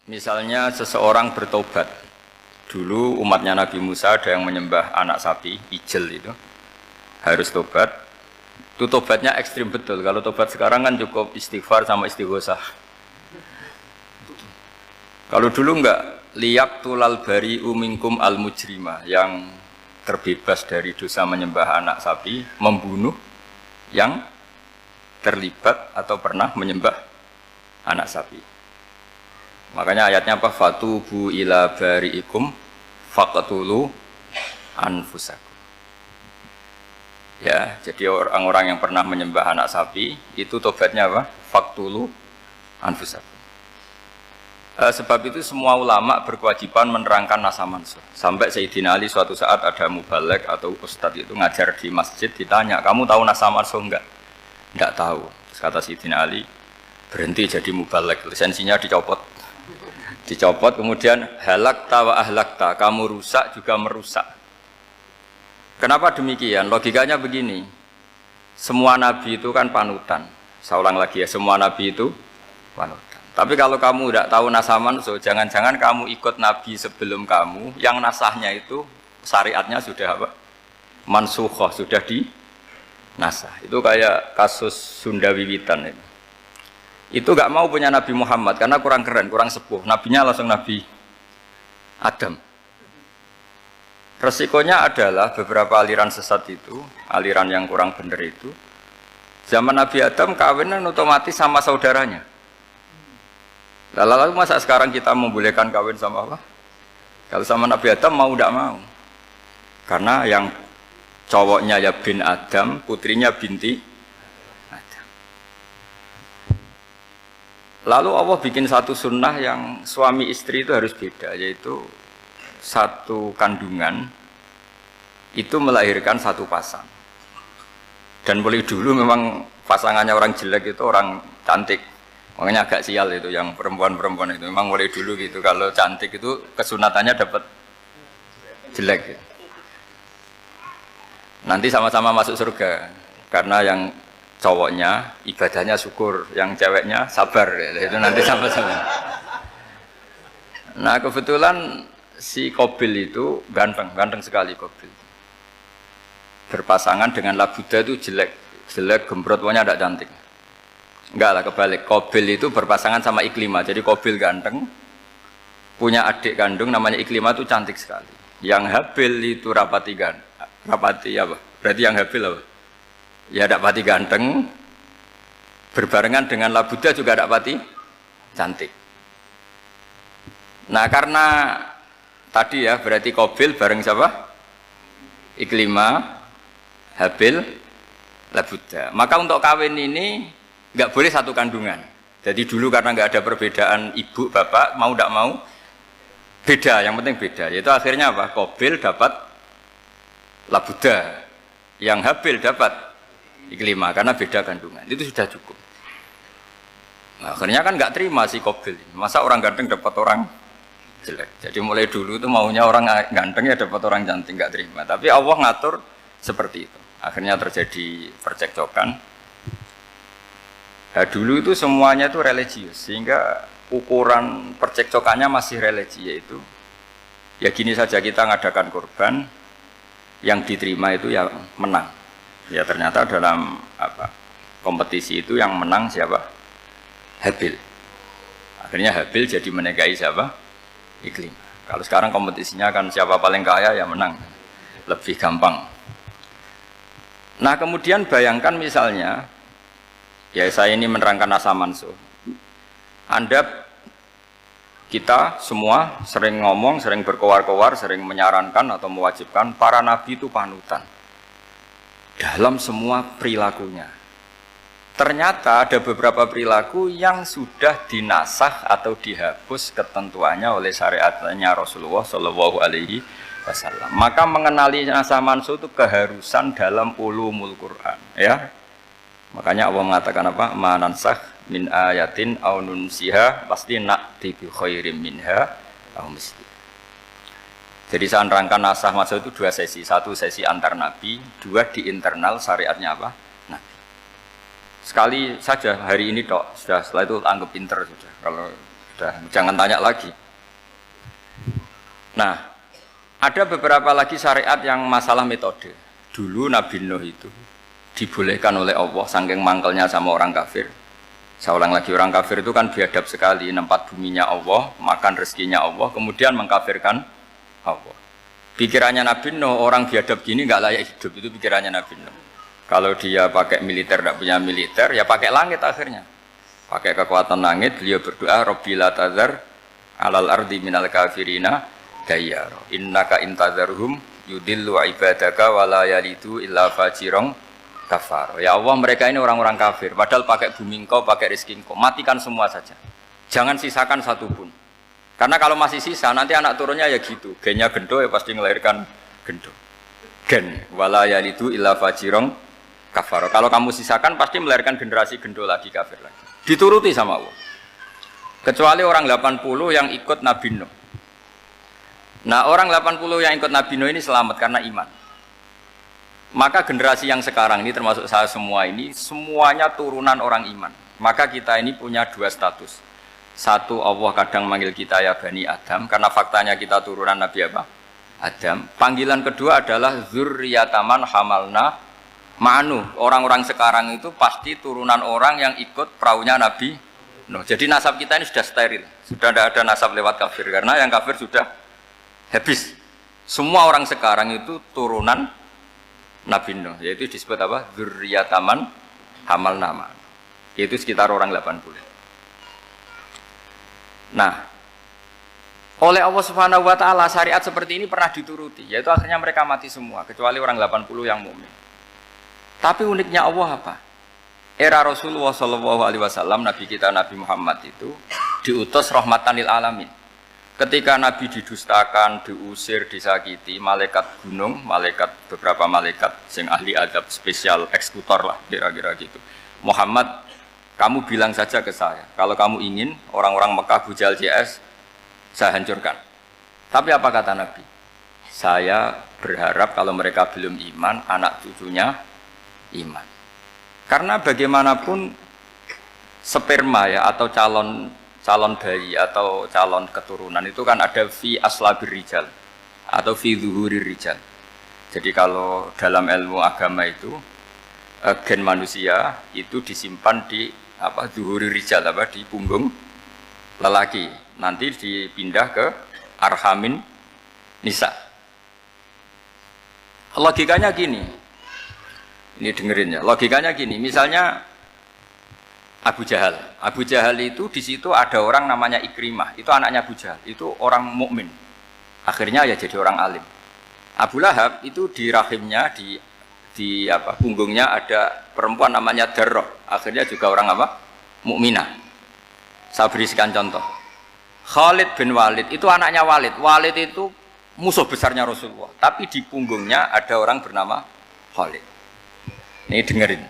Misalnya seseorang bertobat. Dulu umatnya Nabi Musa ada yang menyembah anak sapi, ijel itu. Harus tobat. Itu tobatnya ekstrim betul. Kalau tobat sekarang kan cukup istighfar sama istighosah. Kalau dulu enggak, liyak tulal bari umingkum al mujrima, yang terbebas dari dosa menyembah anak sapi, membunuh yang terlibat atau pernah menyembah anak sapi. Makanya ayatnya apa? Fatubu ila bari'ikum faqtulu anfusakum. Ya, jadi orang-orang yang pernah menyembah anak sapi itu tobatnya apa? Faqtulu anfusakum. Sebab itu semua ulama berkewajiban menerangkan nasa mansuh. Sampai Sayyidina Ali suatu saat ada mubalek atau ustadz itu ngajar di masjid, ditanya, kamu tahu nasa mansuh enggak? Enggak tahu. Terus kata Sayyidina Ali, berhenti jadi mubalek, lisensinya dicopot. Dicopot, kemudian halakta wa ahlakta, kamu rusak juga merusak. Kenapa demikian? Logikanya begini, semua nabi itu kan panutan. Saya ulang lagi ya, semua nabi itu panutan. Tapi kalau kamu tidak tahu nasaman, so jangan-jangan kamu ikut nabi sebelum kamu, yang nasahnya itu syariatnya sudah apa? Mansukhoh, sudah di nasah. Itu kayak kasus Sunda Wiwitan itu. Itu gak mau punya Nabi Muhammad karena kurang keren, kurang sepuh. Nabinya langsung Nabi Adam. Resikonya adalah beberapa aliran sesat itu, aliran yang kurang benar itu, zaman Nabi Adam kawinan otomatis sama saudaranya. Lalu masa sekarang kita membolehkan kawin sama apa? Kalau sama Nabi Adam mau tidak mau. Karena yang cowoknya ya bin Adam, putrinya binti Adam. Lalu Allah bikin satu sunnah yang suami istri itu harus beda, yaitu satu kandungan itu melahirkan satu pasang. Dan mulai dulu memang pasangannya orang jelek itu orang cantik. Makanya agak sial itu yang perempuan-perempuan itu. Memang mulai dulu gitu. Kalau cantik itu kesunatannya dapat jelek. Nanti sama-sama masuk surga. Karena yang cowoknya ibadahnya syukur, yang ceweknya sabar. Itu nanti sama-sama. Nah kebetulan si Qabil itu ganteng sekali Qabil. Berpasangan dengan Labuda itu jelek, gembrot, pokoknya tidak cantik. Enggak lah, kebalik. Qabil itu berpasangan sama Iklimah. Jadi Qabil ganteng, punya adik kandung namanya Iklimah itu cantik sekali. Yang Habil itu rapati apa? Berarti yang Habil apa? Ya rapati ganteng, berbarengan dengan Labuda juga rapati cantik. Nah karena tadi ya berarti Qabil bareng siapa? Iklimah, Habil, Labuda. Maka untuk kawin ini nggak boleh satu kandungan. Jadi dulu karena nggak ada perbedaan ibu bapak, mau tidak mau beda, yang penting beda. Yaitu akhirnya apa? Qabil dapat Labuda, yang Habil dapat Iklimah karena beda kandungan. Itu sudah cukup. Nah, akhirnya kan nggak terima si Qabil. Masa orang ganteng dapat orang jelek. Jadi mulai dulu itu maunya orang ganteng ya dapat orang cantik, nggak terima. Tapi Allah ngatur seperti itu. Akhirnya terjadi percekcokan. Nah, dulu itu semuanya itu religius, sehingga ukuran percekcokannya masih religi, yaitu ya gini saja, kita ngadakan kurban, yang diterima itu ya menang. Ya ternyata dalam kompetisi itu yang menang siapa? Habil. Akhirnya Habil jadi menikahi siapa? Iklimah. Kalau sekarang kompetisinya kan siapa paling kaya ya menang, lebih gampang. Nah kemudian bayangkan misalnya, ya saya ini menerangkan nasa mansuh. Kita semua sering ngomong, sering berkoar-koar, sering menyarankan atau mewajibkan para nabi itu panutan dalam semua perilakunya. Ternyata ada beberapa perilaku yang sudah dinasah atau dihapus ketentuannya oleh syariatnya Rasulullah Shallallahu Alaihi Wasallam. Maka mengenali nasa mansuh itu keharusan dalam ulumul Quran, ya. Makanya Allah mengatakan apa? Manansakh min ayatin aw nunsiha pasti na'ti bi khairim minha aw misli. Jadi saya nerangkan nasah mansuh itu dua sesi. Satu sesi antar nabi, dua di internal syariatnya apa? Nabi. Sekali saja hari ini tok, sudah setelah itu anggap pinter sudah. Kalau Sudah, jangan tanya lagi. Nah, ada beberapa lagi syariat yang masalah metode. Dulu Nabi Nuh itu dibolehkan oleh Allah saking mangkelnya sama orang kafir. Saya ulang lagi, orang kafir itu kan biadab sekali, nempat buminya Allah, makan rezekinya Allah, kemudian mengkafirkan Allah. Pikirannya Nabi Nuh, orang biadab gini nggak layak hidup, itu pikirannya Nabi Nuh. Kalau dia pakai militer, tidak punya militer, ya pakai langit akhirnya. Pakai kekuatan langit, beliau berdoa, Rabbi la tazar alal ardi minal kafirina dayyara. Innaka intazarhum yudillu ibadaka wala yalidu illa fajirong kafar. Ya Allah, mereka ini orang-orang kafir, padahal pakai bumi engkau, pakai rezeki engkau, matikan semua saja. Jangan sisakan satu pun. Karena kalau masih sisa, nanti anak turunnya ya gitu. Gennya gendo ya pasti melahirkan gendo. Gen, wala yalidu illa fajirong kafar. Kalau kamu sisakan, pasti melahirkan generasi gendo lagi, kafir lagi. Dituruti sama Allah. Kecuali orang 80 yang ikut Nabi Nuh. Nah, orang 80 yang ikut Nabi Nuh ini selamat karena iman. Maka generasi yang sekarang ini termasuk saya semua ini semuanya turunan orang iman. Maka kita ini punya dua status. Satu, Allah kadang manggil kita ya Bani Adam karena faktanya kita turunan Nabi apa? Adam. Panggilan kedua adalah zurriyataman hamalna ma'anu. Orang-orang sekarang itu pasti turunan orang yang ikut perahunya Nabi Nuh. Jadi nasab kita ini sudah steril. Sudah tidak ada nasab lewat kafir karena yang kafir sudah habis. Semua orang sekarang itu turunan Nabi Nuh, yaitu disebut apa? Dzurriyyataman hamal nama. Yaitu sekitar orang 80. Nah, oleh Allah Subhanahu wa taala syariat seperti ini pernah dituruti, yaitu akhirnya mereka mati semua kecuali orang 80 yang mukmin. Tapi uniknya Allah apa? Era Rasulullah sallallahu alaihi wasallam, nabi kita Nabi Muhammad itu diutus rahmatan lil alamin. Ketika Nabi didustakan, diusir, disakiti, malaikat gunung, beberapa malaikat yang ahli adab spesial eksekutor lah, kira-kira gitu. Muhammad, kamu bilang saja ke saya, kalau kamu ingin orang-orang Mekah Bujal CS, saya hancurkan. Tapi apa kata Nabi? Saya berharap kalau mereka belum iman, anak cucunya iman. Karena bagaimanapun sperma ya atau calon bayi atau calon keturunan itu kan ada fi aslabir rijal atau fi zuhurir rijal. Jadi kalau dalam ilmu agama itu gen manusia itu disimpan di zuhurir rijal di punggung lelaki. Nanti dipindah ke arhamin nisa. Logikanya gini. Ini dengerin ya. Logikanya gini, misalnya Abu Jahal. Abu Jahal itu di situ ada orang namanya Ikrimah. Itu anaknya Abu Jahal. Itu orang mukmin. Akhirnya ya jadi orang alim. Abu Lahab itu di rahimnya di punggungnya ada perempuan namanya Darroh. Akhirnya juga orang mukminah. Saya berikan contoh. Khalid bin Walid itu anaknya Walid. Walid itu musuh besarnya Rasulullah. Tapi di punggungnya ada orang bernama Khalid. Ini dengerin.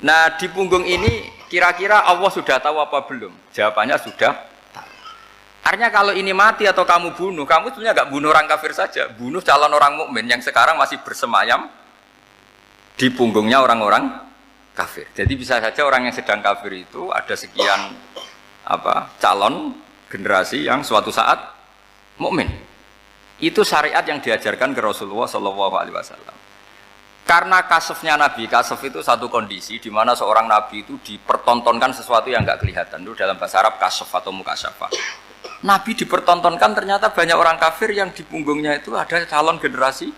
Nah di punggung ini kira-kira Allah sudah tahu apa belum? Jawabannya sudah tahu. Artinya kalau ini mati atau kamu bunuh, kamu sebenarnya nggak bunuh orang kafir saja, bunuh calon orang mukmin yang sekarang masih bersemayam di punggungnya orang-orang kafir. Jadi bisa saja orang yang sedang kafir itu ada sekian calon generasi yang suatu saat mukmin. Itu syariat yang diajarkan ke Rasulullah SAW. Karena kasefnya Nabi, kasef itu satu kondisi di mana seorang Nabi itu dipertontonkan sesuatu yang nggak kelihatan. Itu dalam bahasa Arab kasef atau mukasyafah. Nabi dipertontonkan ternyata banyak orang kafir yang di punggungnya itu ada calon generasi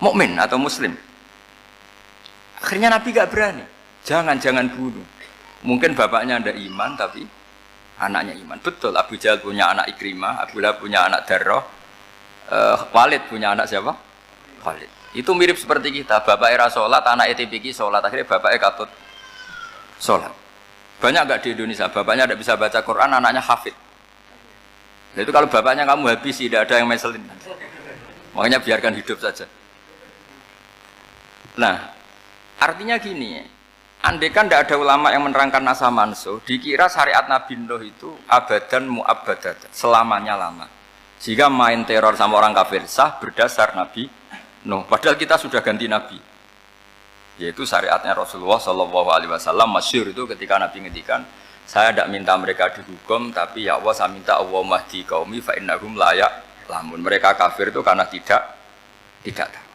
mukmin atau muslim. Akhirnya Nabi nggak berani. Jangan bunuh. Mungkin bapaknya ada iman tapi anaknya iman. Betul, Abu Jahal punya anak Ikrimah, Abu Lahab punya anak Darroh, Walid punya anak siapa? Khalid. Itu mirip seperti kita, bapak era sholat, anak ETPK sholat, akhirnya bapak katut sholat. Banyak nggak di Indonesia, bapaknya tidak bisa baca Quran, anaknya hafid. Nah, itu kalau bapaknya kamu habis, tidak ada yang meselin. Makanya biarkan hidup saja. Nah, artinya gini, andai kan tidak ada ulama yang menerangkan nasa mansuh, dikira syariat Nabi Nuh itu abadan mu'abbadat, selamanya lama. Sehingga main teror sama orang kafir sah berdasar Nabi Nuh, padahal kita sudah ganti Nabi, yaitu syariatnya Rasulullah SAW. Masyhur itu ketika Nabi ngendikan, Saya tidak minta mereka dihukum, tapi ya Allah saya minta Allah mahdi qaumi fa innahum la ya'lamun. Mereka kafir itu karena tidak tahu.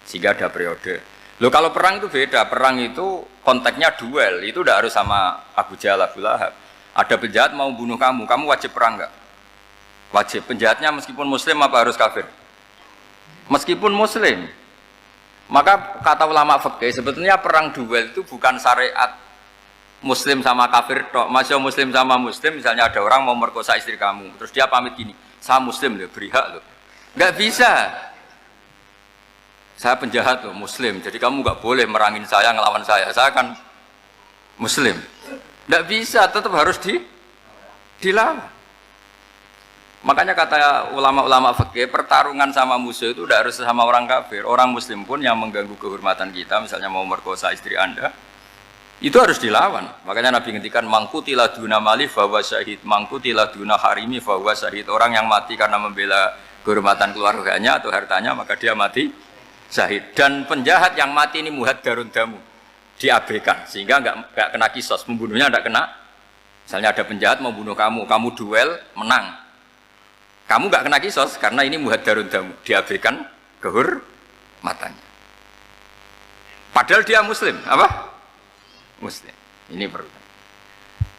Sehingga ada periode. Loh kalau perang itu beda, perang itu konteksnya duel, itu tidak harus sama Abu Jahal, Abu Lahab. Ada penjahat mau bunuh kamu wajib perang enggak? Wajib. Penjahatnya meskipun muslim apa harus kafir? Meskipun muslim. Maka kata ulama fikih sebetulnya perang duel itu bukan syariat muslim sama kafir tok. Masya muslim sama muslim, misalnya ada orang mau merkosa istri kamu, terus dia pamit gini, saya muslim loh, beri hak loh. Enggak bisa. Saya penjahat loh, muslim, jadi kamu enggak boleh merangin saya, ngelawan saya kan muslim. Enggak bisa, tetap harus dilawan. Makanya kata ulama-ulama fikih, pertarungan sama musuh itu tidak harus sama orang kafir. Orang muslim pun yang mengganggu kehormatan kita, misalnya mau merkosa istri Anda, itu harus dilawan. Makanya Nabi ngendikan mangkutila duna mali fahuwa syahid, mangkutila duna harimi fahuwa syahid. Orang yang mati karena membela kehormatan keluarganya atau hartanya, maka dia mati syahid. Dan penjahat yang mati ini muhaddarun damu, diabaikan sehingga enggak kena kisos, pembunuhnya enggak kena. Misalnya ada penjahat mau bunuh kamu duel menang, kamu enggak kena kisos karena ini muhaddarun damu, diabaikan kehormatannya. Padahal dia muslim, apa? Muslim. Ini perlu.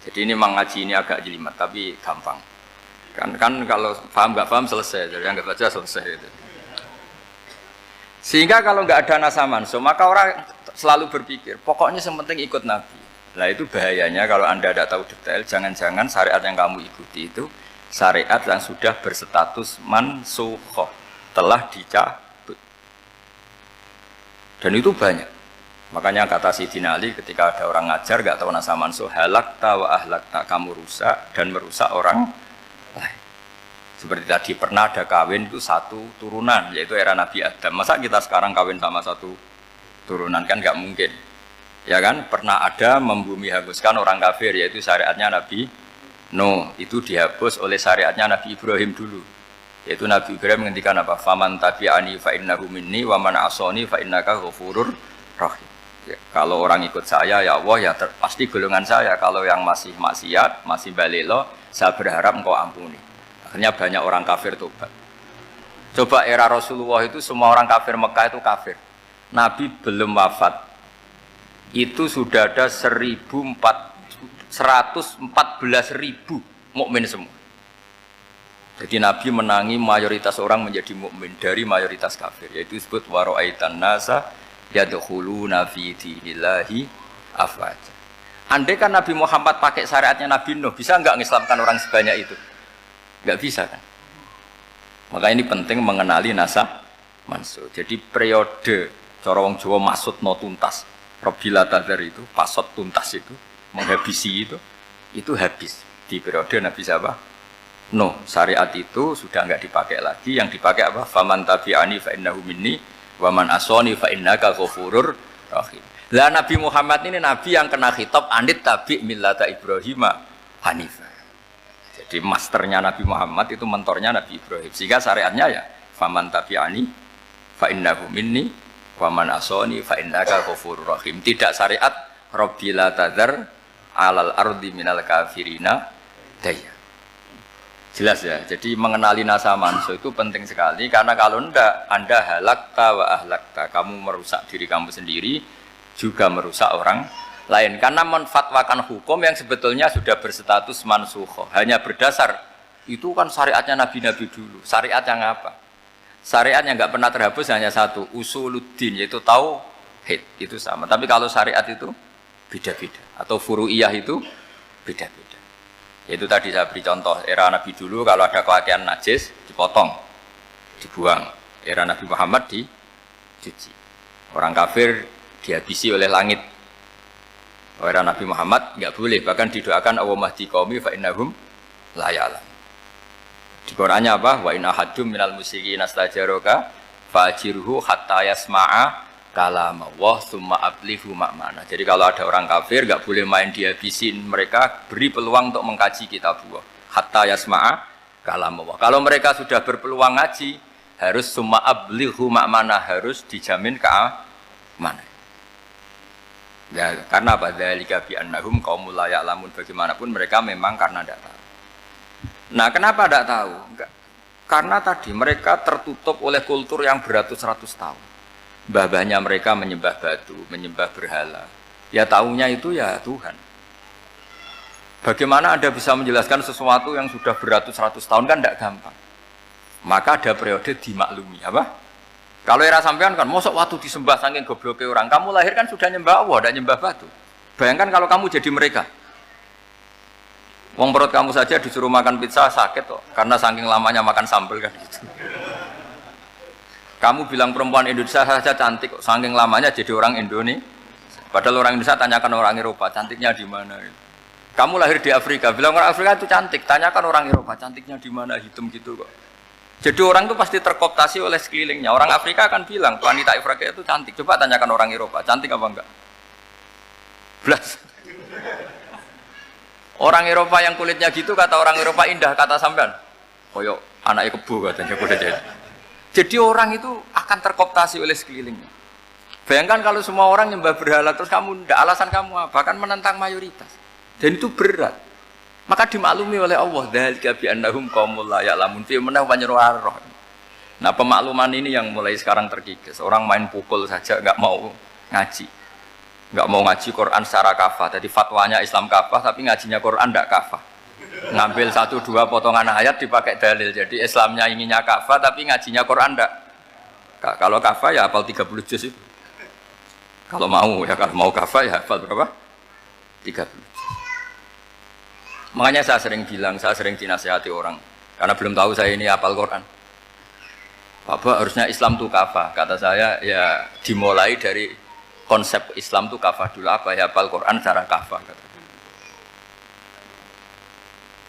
Jadi ini mengaji ini agak jelimet tapi gampang. Kan kalau paham enggak paham selesai, jadi anggap aja selesai itu. Sehingga kalau nggak ada nasaman, maka orang selalu berpikir, pokoknya yang penting ikut Nabi. Nah itu bahayanya kalau Anda tidak tahu detail, jangan-jangan syariat yang kamu ikuti itu syariat yang sudah berstatus mansukhoh, telah dicabut. Dan itu banyak. Makanya kata Sayyidina Ali ketika ada orang ngajar nggak tahu nasaman, halakta wa ahlakta, kamu rusak dan merusak orang lain. Seperti tadi pernah ada kawin itu satu turunan, yaitu era Nabi Adam. Masa kita sekarang kawin sama satu turunan, kan nggak mungkin. Ya kan, pernah ada membumi hanguskan orang kafir, yaitu syariatnya Nabi Nuh. Itu dihapus oleh syariatnya Nabi Ibrahim dulu. Yaitu Nabi Ibrahim menghentikan apa? Faman tabi'ani fa innahu minni wa man asoni fa innaka ghafurur rahim. Ya, kalau orang ikut saya, ya Allah, ya pasti golongan saya. Kalau yang masih maksiat, masih balelo, saya berharap engkau ampuni. Akhirnya banyak orang kafir tobat. Coba era Rasulullah itu semua orang kafir Mekah itu kafir. Nabi belum wafat. Itu sudah ada 114.000 mukmin semua. Jadi Nabi menangi mayoritas orang menjadi mukmin dari mayoritas kafir. Yaitu disebut wara'aitan nasa yadkhuluna fi dinillahi afwaja. Andai kan Nabi Muhammad pakai syariatnya Nabi Nuh, bisa enggak mengislamkan orang sebanyak itu? Enggak bisa kan? Maka ini penting mengenali nasab mansukh. Jadi periode cara wong Jawa maksud no tuntas. Robila tadar itu, pasot tuntas itu, menghabisi itu habis di periode Nabi siapa? No, syariat itu sudah enggak dipakai lagi. Yang dipakai apa? Faman tabi'ani fa innahu minni wa man asoni fa innaka ghafurur rahim. Lah Nabi Muhammad ini nabi yang kena khitab anit tabi' millata Ibrahim hanifah. Jadi masternya Nabi Muhammad itu mentornya Nabi Ibrahim. Sehingga syariatnya ya faman tabi'ani fa innahu minni wa man asoni fa innaka ghafurur rahim. Tidak syariat rabbila tadzar alal ardi minal kafirina daya. Jelas ya. Jadi mengenali nasab mansukh itu penting sekali karena kalau enggak Anda halakta wa ahlakta, kamu merusak diri kamu sendiri juga merusak orang lain karena menfatwakan hukum yang sebetulnya sudah berstatus mansukh. Hanya berdasar itu kan syariatnya nabi-nabi dulu. Syariat yang apa? Syariat yang enggak pernah terhapus hanya satu, usuluddin, yaitu tauhid, itu sama. Tapi kalau syariat itu beda-beda atau furu'iyah itu beda-beda. Itu tadi saya beri contoh, era Nabi dulu kalau ada pakaian najis dipotong, dibuang. Era Nabi Muhammad dicuci. Orang kafir dihabisi oleh langit. Era Nabi Muhammad enggak boleh, bahkan didoakan Allah mahdi qaumi fa innahum la ya'lam. Di Qur'annya apa? Wa in ahadum minal musyrikin astajaraka fa'jirhu hatta yasma'a kalam Allah summa ablihu ma'mana. Jadi kalau ada orang kafir enggak boleh main dihabisin, mereka beri peluang untuk mengkaji kitab Allah hatta yasma'a kalam Allah. Kalau mereka sudah berpeluang ngaji, harus summa ablihu ma'mana, harus dijamin keamanan. Ya, karena apa? Dzalika bi annahum qaumul la ya'lamun. Bagaimanapun mereka memang karena tidak tahu. Nah, kenapa tidak tahu? Enggak. Karena tadi mereka tertutup oleh kultur yang beratus-ratus tahun. Mbah-mbahnya mereka menyembah batu, menyembah berhala. Ya tahunya itu ya Tuhan. Bagaimana Anda bisa menjelaskan sesuatu yang sudah beratus-ratus tahun kan tidak gampang. Maka ada periode dimaklumi, apa? Kalau era sampean kan, mosok waktu disembah saking gobloknya orang, kamu lahir kan sudah nyembah Allah, tidak nyembah batu. Bayangkan kalau kamu jadi mereka. Wong perut kamu saja disuruh makan pizza sakit kok, karena saking lamanya makan sambal kan gitu. Kamu bilang perempuan Indonesia saja cantik kok, saking lamanya jadi orang Indonesia. Padahal orang Indonesia tanyakan orang Eropa, cantiknya di mana? Kamu lahir di Afrika, bilang orang Afrika itu cantik, tanyakan orang Eropa, cantiknya di mana? Hitam gitu kok. Jadi orang itu pasti terkooptasi oleh sekelilingnya. Orang Afrika akan bilang wanita Afrika itu cantik. Coba tanyakan orang Eropa, cantik apa enggak? Belas. Orang Eropa yang kulitnya gitu kata orang Eropa indah, kata sampean. Koyok anaknya kebo katanya kuda jadi. Jadi orang itu akan terkooptasi oleh sekelilingnya. Bayangkan kalau semua orang nyembah berhala terus kamu ndak, alasan kamu apa? Kan menentang mayoritas. Dan itu berat. Maka dimaklumi oleh Allah, dzalika bi annahum qaumul la ya'lamun fi manah roh. Nah, pemakluman ini yang mulai sekarang terkikis. Orang main pukul saja enggak mau ngaji. Enggak mau ngaji Quran secara kafah. Jadi fatwanya Islam kafah tapi ngajinya Quran enggak kafah. Ngambil 1-2 potongan ayat dipakai dalil. Jadi Islamnya inginnya kafah tapi ngajinya Quran enggak. Kalau kafah ya hafal 30 juz itu. Kalau mau kafah ya hafal berapa? 30 juz. Makanya saya sering bilang, saya sering dinasihati orang karena belum tahu saya ini hafal Quran. Bapak harusnya Islam itu kafah. Kata saya ya dimulai dari konsep Islam itu kafah dulu, apa ya hafal Quran secara kafah.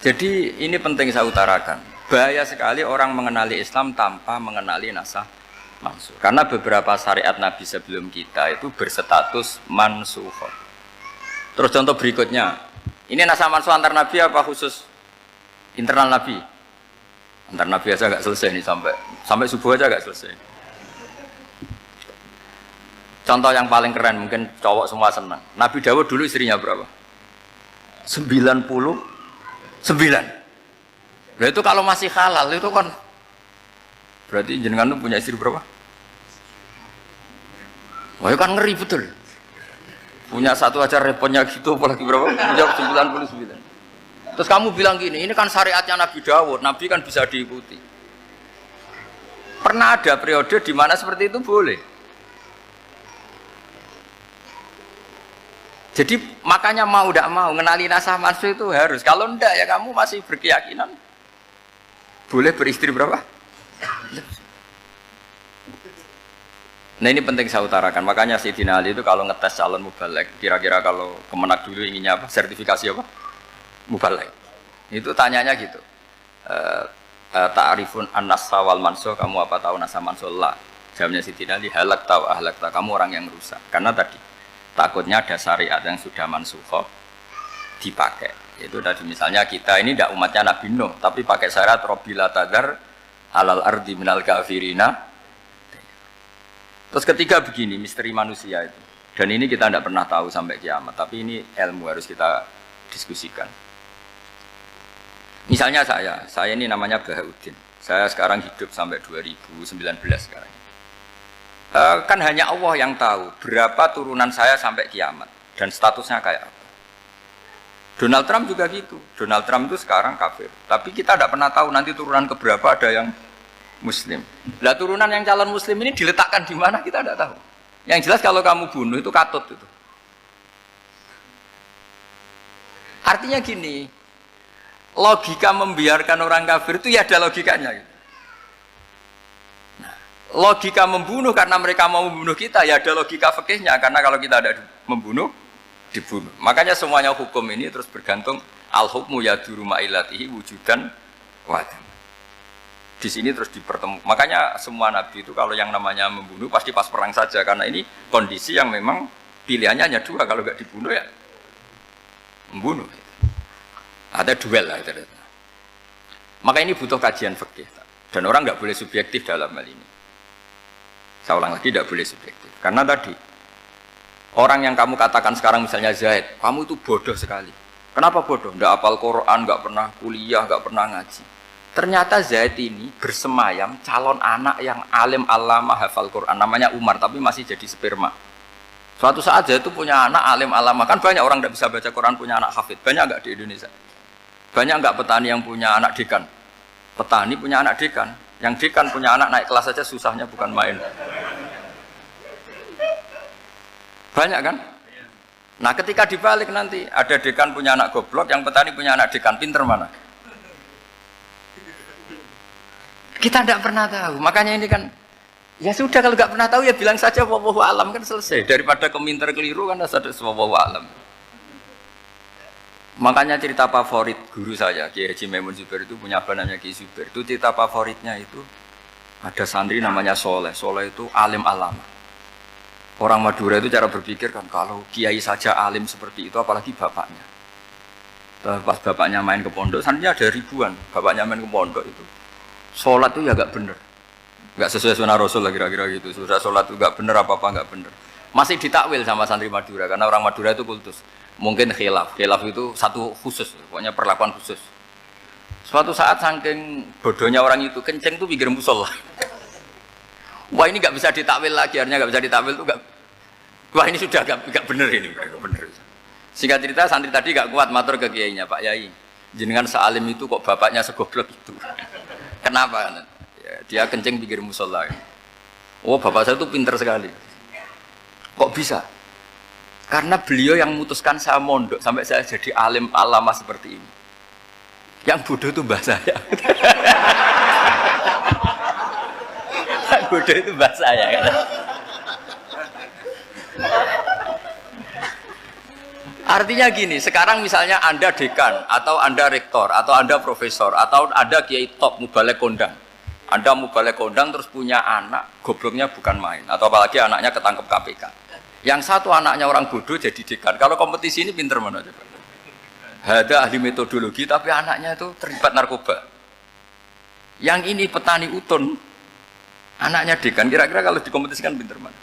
Jadi ini penting saya utarakan. Bahaya sekali orang mengenali Islam tanpa mengenali nasah mansukh. Karena beberapa syariat Nabi sebelum kita itu berstatus mansukh. Terus contoh berikutnya, ini nasah mansukh antar Nabi apa khusus internal Nabi? Antar Nabi aja agak selesai nih sampai subuh aja agak selesai. Contoh yang paling keren, mungkin cowok semua senang. Nabi Dawud dulu istrinya berapa? 99. Nah itu kalau masih halal itu kan berarti jenengan punya istri berapa? Wah itu kan ngeri betul. Punya satu aja repotnya gitu, apalagi berapa? Punya 99. Terus kamu bilang gini, ini kan syariatnya Nabi Dawud, Nabi kan bisa diikuti. Pernah ada periode di mana seperti itu boleh. Jadi makanya mau tidak mau mengenali nasah mansukh itu harus. Kalau ndak ya kamu masih berkeyakinan boleh beristri berapa? Nah ini penting saya utarakan. Makanya Sayyidina Ali itu kalau ngetes calon mubaligh, kira-kira kalau Kemenak dulu inginnya apa? Sertifikasi apa? Mubaligh. Itu tanyanya gitu. Ta'rifun an-nassa wal mansukh, kamu apa tahu nasah mansukh? La. Jawabnya Sayyidina Ali, halak tahu ahlak tahu, kamu orang yang rusak. Karena tadi takutnya ada syariat yang sudah mansukh dipakai. Itu tadi misalnya kita ini tidak umatnya Nabi Nuh, tapi pakai syarat Robbila tadar alal ardi minal kafirina. Terus ketiga begini, misteri manusia itu. Dan ini kita tidak pernah tahu sampai kiamat, tapi ini ilmu harus kita diskusikan. Misalnya saya ini namanya Bahaudin. Saya sekarang hidup sampai 2019 sekarang. Kan hanya Allah yang tahu berapa turunan saya sampai kiamat dan statusnya kayak apa. Donald Trump juga gitu. Donald Trump itu sekarang kafir, tapi kita tidak pernah tahu nanti turunan keberapa ada yang Muslim. Lah turunan yang calon Muslim ini diletakkan di mana kita tidak tahu. Yang jelas kalau kamu bunuh itu katut itu. Artinya gini, logika membiarkan orang kafir itu ya ada logikanya. Gitu. Logika membunuh karena mereka mau membunuh kita ya ada logika fikihnya, karena kalau kita ada membunuh dibunuh. Makanya semuanya hukum ini terus bergantung al-hukmu yaduru ma'ilatihi wujudan wadam. Di sini terus dipertemukan. Makanya semua nabi itu kalau yang namanya membunuh pasti pas perang saja, karena ini kondisi yang memang pilihannya hanya dua, kalau nggak dibunuh ya membunuh. Ada duel lah itu. Maka ini butuh kajian fikih dan orang nggak boleh subjektif dalam hal ini. Saya ulang lagi, tidak boleh subjektif. Karena tadi Orang yang kamu katakan sekarang misalnya Zaid, kamu itu bodoh sekali. Kenapa bodoh? Nggak hafal Quran, nggak pernah kuliah, nggak pernah ngaji. Ternyata Zaid ini bersemayam calon anak yang alim alama hafal Quran. Namanya Umar, tapi masih jadi sperma. Suatu saat Zaid itu punya anak alim alama. Kan banyak orang nggak bisa baca Quran punya anak hafid. Banyak nggak di Indonesia? Banyak nggak petani yang punya anak dekan? Petani punya anak dekan. Yang dekan punya anak naik kelas saja susahnya bukan main. Banyak kan? Nah ketika dibalik nanti ada dekan punya anak goblok, yang petani punya anak dekan, pinter mana? Kita tidak pernah tahu. Makanya ini kan, ya sudah kalau nggak pernah tahu ya bilang saja wallahu alam kan selesai. Daripada keminter keliru kan ada wallahu alam. Makanya cerita favorit guru saya, Kiai Haji Maimun Zubair itu punya apa namanya Kiai Zubair. Itu cerita favoritnya itu ada santri namanya Soleh. Soleh itu alim alama. Orang Madura itu cara berpikir kan kalau kiai saja alim seperti itu apalagi bapaknya. Pas bapaknya main ke pondok, santrinya ada ribuan. Bapaknya main ke pondok itu sholat itu ya gak bener, gak sesuai sunnah Rasul lah kira-kira gitu. Sudah sholat itu gak bener apa gak bener. Masih ditakwil sama santri Madura karena orang Madura itu kultus. Mungkin khilaf itu satu khusus, pokoknya perlakuan khusus. Suatu saat saking bodohnya orang itu kenceng tuh pinggir musola. Wah ini nggak bisa ditakwil lagi, akhirnya nggak bisa ditakwil tuh nggak. Wah ini sudah nggak bener ini, nggak bener. Singkat cerita santri tadi nggak kuat matur ke kiainya, Pak Yai, jenengan sealim itu kok bapaknya segoblok itu. Kenapa? Ya, dia kencing pinggir musola. Oh bapak saya tuh pinter sekali. Kok bisa? Karena beliau yang memutuskan saya mondok sampai saya jadi alim alama seperti ini. Yang bodoh itu mbah saya. Bodoh itu bahasa saya kan. Artinya gini, sekarang misalnya Anda dekan atau Anda rektor atau Anda profesor atau Anda kiai top mubalek kondang. Anda mubalek kondang terus punya anak gobloknya bukan main atau apalagi anaknya ketangkep KPK. Yang satu anaknya orang bodoh jadi dekan. Kalau kompetisi ini pinter mana coba? Ada ahli metodologi tapi anaknya itu terlibat narkoba. Yang ini petani utun, anaknya dekan, kira-kira kalau dikompetisikan pinter mana?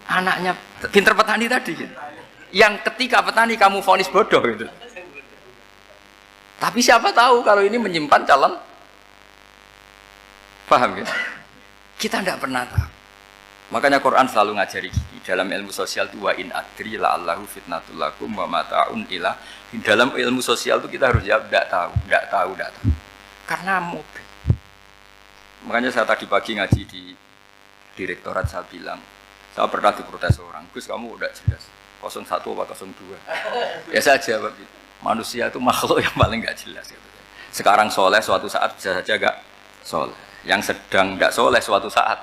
Anaknya pinter petani tadi gitu. Yang ketika petani kamu vonis bodoh gitu. Tapi siapa tahu kalau ini menyimpan calon. Paham ya? Kita tidak pernah tahu. Makanya Quran selalu ngajari dalam ilmu sosial itu wa in adri la'allahu fitnatul lakum wa mata'un ila. Dalam ilmu sosial itu kita harus jawab tidak tahu. Karena mobil. Makanya saya tadi pagi ngaji di direktorat saya bilang, saya pernah diprotes orang, Gus kamu udah jelas 01 apa 02. Ya saya jawab, manusia itu makhluk yang paling gak jelas. Gitu. Sekarang soleh suatu saat bisa saja gak soleh. Yang sedang gak soleh suatu saat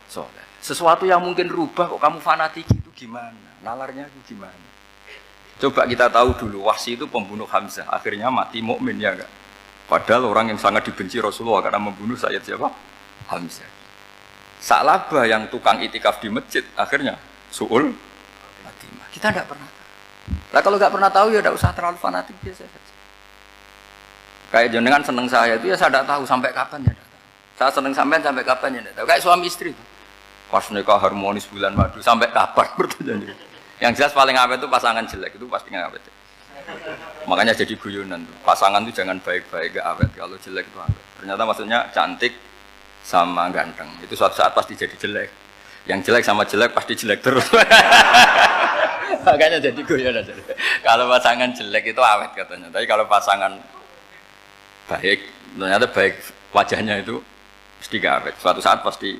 soleh. Sesuatu yang mungkin rubah kok kamu fanatik itu gimana? Nalarnya itu gimana? Coba kita tahu dulu, Wahsy itu pembunuh Hamzah, akhirnya mati mukmin ya enggak? Padahal orang yang sangat dibenci Rasulullah karena membunuh Sayyid siapa? Hamzah. Sa'labah yang tukang itikaf di masjid, akhirnya su'ul Fatimah. Kita tidak pernah tahu. Nah kalau nggak pernah tahu ya tidak usah terlalu fanatik biasa saja. Kayak jenengan seneng saya itu ya saya tidak tahu sampai kapan ya. Saya seneng sampai kapan ya tidak tahu. Kayak suami istri itu. Pas nikah harmonis bulan madu sampai kapan bertanya. Yang jelas paling awet itu pasangan jelek itu pasti nggak awet. Makanya jadi guyonan tuh. Pasangan itu jangan baik-baik gak awet, kalau jelek itu awet. Ternyata maksudnya cantik sama ganteng. Itu suatu saat pasti jadi jelek. Yang jelek sama jelek pasti jelek terus. Makanya jadi guyonan. Kalau pasangan jelek itu awet katanya. Tapi kalau pasangan baik, ternyata baik wajahnya itu pasti gak awet. Suatu saat pasti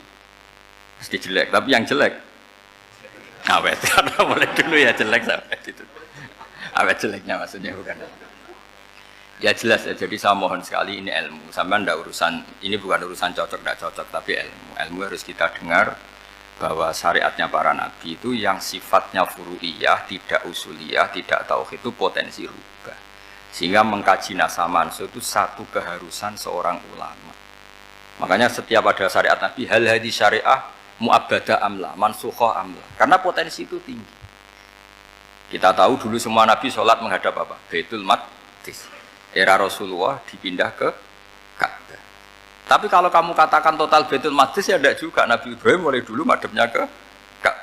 jelek, tapi yang jelek awet. Karena mulai dulu ya jelek sampai itu. Awet jeleknya maksudnya bukan. Ya jelas ya, jadi saya mohon sekali ini ilmu. Sampai ndak urusan, ini bukan urusan cocok ndak cocok, tapi ilmu. Ilmu harus kita dengar bahwa syariatnya para nabi itu yang sifatnya furu'iyah, tidak usuliyah, tidak tauhid itu potensi rubah. Sehingga mengkaji nasah mansukh itu satu keharusan seorang ulama. Makanya setiap ada syariat nabi, hal hadis syariah mu'abbadah amla, mansukhah amla. Karena potensi itu tinggi. Kita tahu dulu semua nabi sholat menghadap apa? Baitul Maqdis. Era Rasulullah dipindah ke Ka'bah. Tapi kalau kamu katakan total Baitul Maqdis ya tidak juga. Nabi Ibrahim mulai dulu madhabnya ke Ka'bah.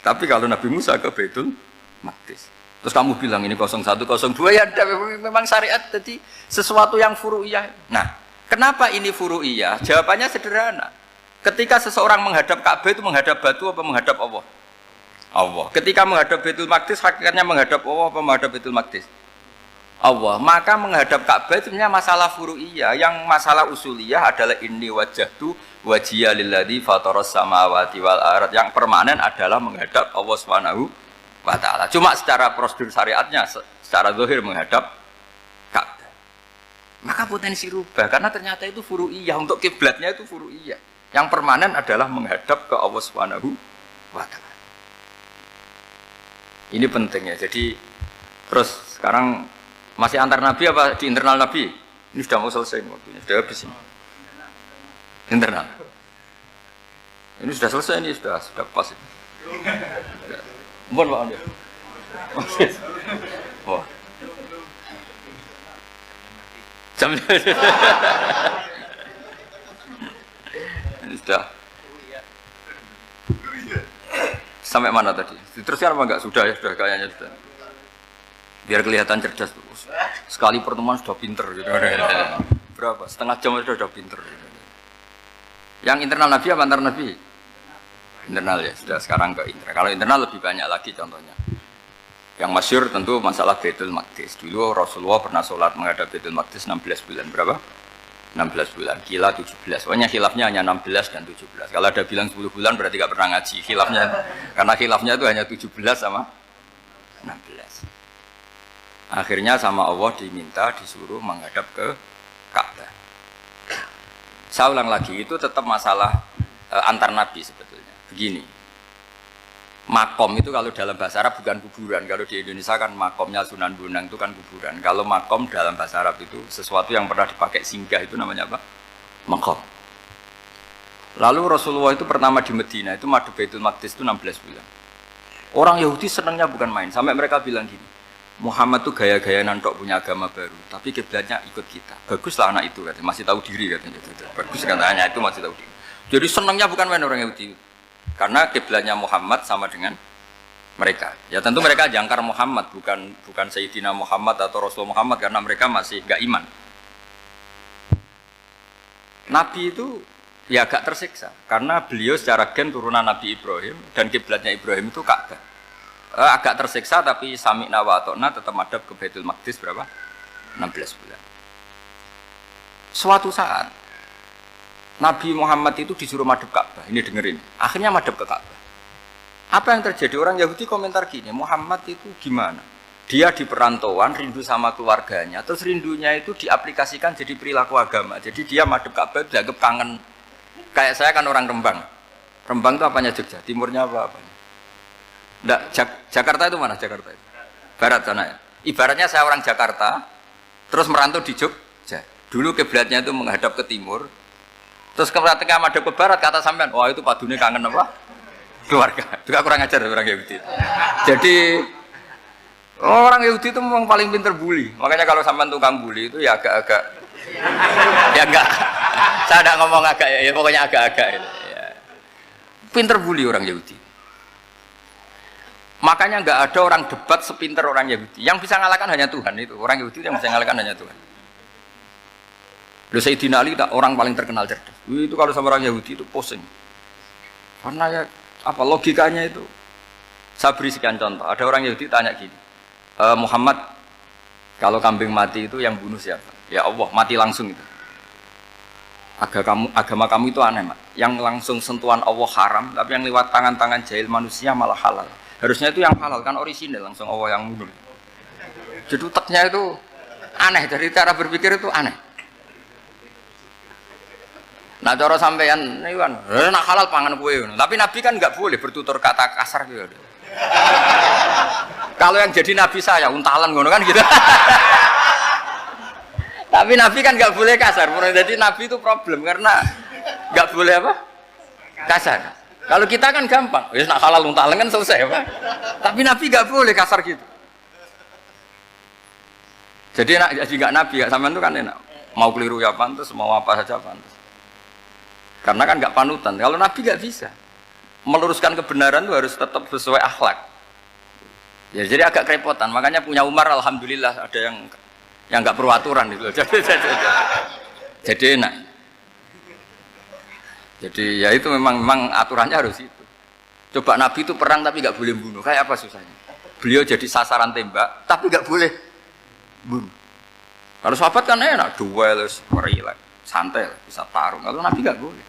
Tapi kalau Nabi Musa ke Baitul Maqdis. Terus kamu bilang ini 0102 ya ada memang syariat jadi sesuatu yang furu'iyah. Nah, kenapa ini furu'iyah? Jawabannya sederhana. Ketika seseorang menghadap Ka'bah itu menghadap batu apa menghadap Allah? Allah. Ketika menghadap Baitul Maqdis hakikatnya menghadap Allah apa menghadap Baitul Maqdis? Allah. Maka menghadap Ka'bah itu sebenarnya masalah furu'iyah. Yang masalah usuliyah adalah inni wajjahtu wajhiya lilladzi fataras samawati wal ardh. Yang permanen adalah menghadap Allah Subhanahu wa ta'ala. Cuma secara prosedur syariatnya secara zahir menghadap Ka'bah. Maka potensi rubah karena ternyata itu furu'iyah, untuk kiblatnya itu furu'iyah. Yang permanen adalah menghadap ke Allah Subhanahu wa ta'ala. Ini pentingnya. Jadi terus sekarang masih antar nabi apa di internal nabi? Ini sudah mau selesai waktunya, sudah habis ini. Internal. Ini sudah selesai, ini sudah pas ini. Mohon Pak Andi. Wah. Jam ini sudah. Sampai mana tadi? Diteruskan apa enggak? Sudah ya, sudah kayaknya sudah. Biar kelihatan cerdas. Sekali pertemuan sudah pinter gitu. Berapa? Setengah jam sudah pinter. Yang internal Nabi apa antar Nabi? Internal ya, sudah sekarang ke internal. Kalau internal lebih banyak lagi contohnya. Yang masyhur tentu masalah Baitul Maqdis. Dulu Rasulullah pernah sholat menghadap Baitul Maqdis 16 bulan. Berapa? 16 bulan. Kila 17. Pokoknya khilafnya hanya 16 dan 17. Kalau ada bilang 10 bulan berarti gak pernah ngaji. Khilafnya, karena khilafnya itu hanya 17 sama 16. Akhirnya sama Allah diminta, disuruh menghadap ke Ka'bah. Saya ulang lagi, itu tetap masalah antar nabi sebetulnya. Begini, makom itu kalau dalam bahasa Arab bukan kuburan. Kalau di Indonesia kan makomnya Sunan Bonang itu kan kuburan. Kalau makom dalam bahasa Arab itu sesuatu yang pernah dipakai singgah, itu namanya apa? Makom. Lalu Rasulullah itu pertama di Medina itu madhab Baitul Maqdis itu 16 bulan. Orang Yahudi senangnya bukan main. Sampai mereka bilang gini, Muhammad tuh gaya-gaya nantok punya agama baru, tapi kiblatnya ikut kita. Baguslah anak itu katanya, masih tahu diri katanya. Bagus katanya itu masih tahu diri. Jadi senangnya bukan main orang Yahudi. Karena kiblatnya Muhammad sama dengan mereka. Ya tentu mereka jangkar Muhammad, bukan Sayyidina Muhammad atau Rasul Muhammad karena mereka masih enggak iman. Nabi itu ya agak tersiksa karena beliau secara gen turunan Nabi Ibrahim dan kiblatnya Ibrahim itu Ka'bah. Agak tersiksa tapi sami'na wa ata'na tetap madhab ke Baitul Maqdis berapa? 16 bulan. Suatu saat Nabi Muhammad itu disuruh madhab Ka'bah. Ini dengerin. Akhirnya madhab ke Ka'bah. Apa yang terjadi? Orang Yahudi komentar gini, Muhammad itu gimana? Dia di perantauan, rindu sama keluarganya. Terus rindunya itu diaplikasikan jadi perilaku agama. Jadi dia madhab Ka'bah dianggap kangen. Kayak saya kan orang Rembang. Rembang itu apanya Jogja? Timurnya apa-apanya? Enggak, Jakarta itu mana Jakarta itu? Barat sana ya. Ibaratnya saya orang Jakarta, terus merantau di Jogja. Dulu kiblatnya itu menghadap ke timur, terus ketika madhab ke barat kata sampean, wah itu padune kangen apa? Keluarga. Juga kurang ajar orang Yahudi. Jadi orang Yahudi itu memang paling pinter bully. Makanya kalau sampean tukang bully itu ya agak-agak, ya enggak. Saya tidak ngomong agak ya, pokoknya agak-agak. Ya. Pinter bully orang Yahudi. Makanya nggak ada orang debat sepinter orang Yahudi. Yang bisa ngalahkan hanya Tuhan itu. Orang Yahudi yang bisa ngalahkan hanya Tuhan. Lalu Sayyidina Ali orang paling terkenal cerdas. Itu kalau sama orang Yahudi itu pusing. Karena ya apa logikanya itu? Saya beri sekian contoh. Ada orang Yahudi tanya gini, Muhammad, kalau kambing mati itu yang bunuh siapa? Ya Allah, mati langsung itu. Agama kamu itu aneh, Mak. Yang langsung sentuhan Allah haram, tapi yang lewat tangan-tangan jahil manusia malah halal. Harusnya itu yang halal kan orisinal langsung Allah yang mundur. Jadi utaknya itu aneh, dari cara berpikir itu aneh. Nah cara sampean ini kan, nak halal pangan kue. Tapi Nabi kan nggak boleh bertutur kata kasar gitu. Kalau yang jadi Nabi saya untalan ngono kan gitu. Tapi Nabi kan nggak boleh kasar. Jadi Nabi itu problem karena nggak boleh apa? Kasar. Kalau kita kan gampang, ya nak halal untalan kan selesai, Pak. Tapi Nabi nggak boleh kasar gitu. Jadi nak jadi nggak Nabi, nggak sampean itu kan enak. Mau keliru ya pantas, mau apa saja pantas. Karena kan nggak panutan. Kalau Nabi nggak bisa. meluruskan kebenaran itu harus tetap sesuai akhlak. Ya, jadi agak kerepotan. Makanya punya Umar alhamdulillah ada yang nggak perlu aturan itu. Jadi enak. Jadi ya itu memang aturannya harus itu. Coba Nabi itu perang tapi nggak boleh bunuh. Kayak apa susahnya? Beliau jadi sasaran tembak tapi nggak boleh bunuh. Kalau sahabat kan enak, duel, relax, santai, bisa tarung. Kalau Nabi nggak boleh.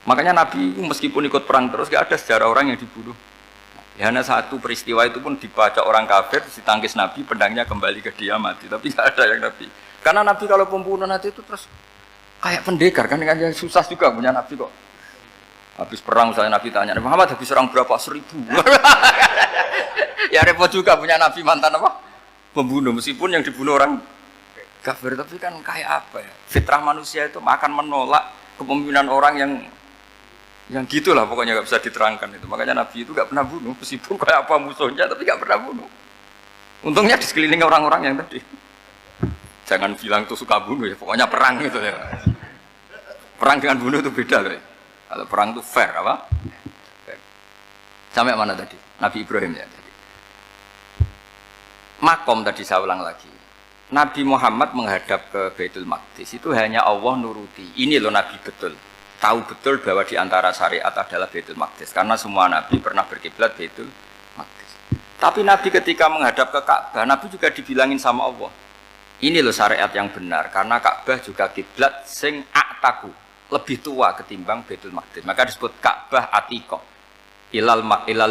Makanya Nabi meskipun ikut perang terus nggak ada sejarah orang yang dibunuh. Ya, hanya satu peristiwa itu pun dibaca orang kafir, ditangkis Nabi, pedangnya kembali ke dia mati. Tapi nggak ada yang Nabi. Karena Nabi kalau pembunuh nanti itu terus kayak pendekar kan susah juga punya Nabi kok. Habis perang saya Nabi tanya, Muhammad habis serang berapa? 1000. Ya repot juga punya Nabi mantan apa? Pembunuh, meskipun yang dibunuh orang kafir, tapi kan kayak apa ya? Fitrah manusia itu akan menolak kepemimpinan orang yang gitulah pokoknya nggak bisa diterangkan itu. Makanya Nabi itu nggak pernah bunuh, meskipun kayak apa musuhnya, tapi nggak pernah bunuh. Untungnya di sekeliling orang-orang yang tadi. Jangan bilang itu suka bunuh ya, pokoknya perang gitu ya. Perang dengan bunuh itu beda loh. Ya. Kalau perang itu fair apa? Fair. Sampai mana tadi? Nabi Ibrahim ya. Makom tadi saya ulang lagi. Nabi Muhammad menghadap ke Baitul Maqdis itu hanya Allah nuruti. Ini loh Nabi betul. Tahu betul bahwa di antara syariat adalah Baitul Maqdis. Karena semua Nabi pernah berkiblat Baitul Maqdis. Tapi Nabi ketika menghadap ke Ka'bah, Nabi juga dibilangin sama Allah. Ini loh syariat yang benar. Karena Ka'bah juga kiblat sing aktaku. Lebih tua ketimbang Baitul Maqdis. Maka disebut Ka'bah Atiqah. Ilal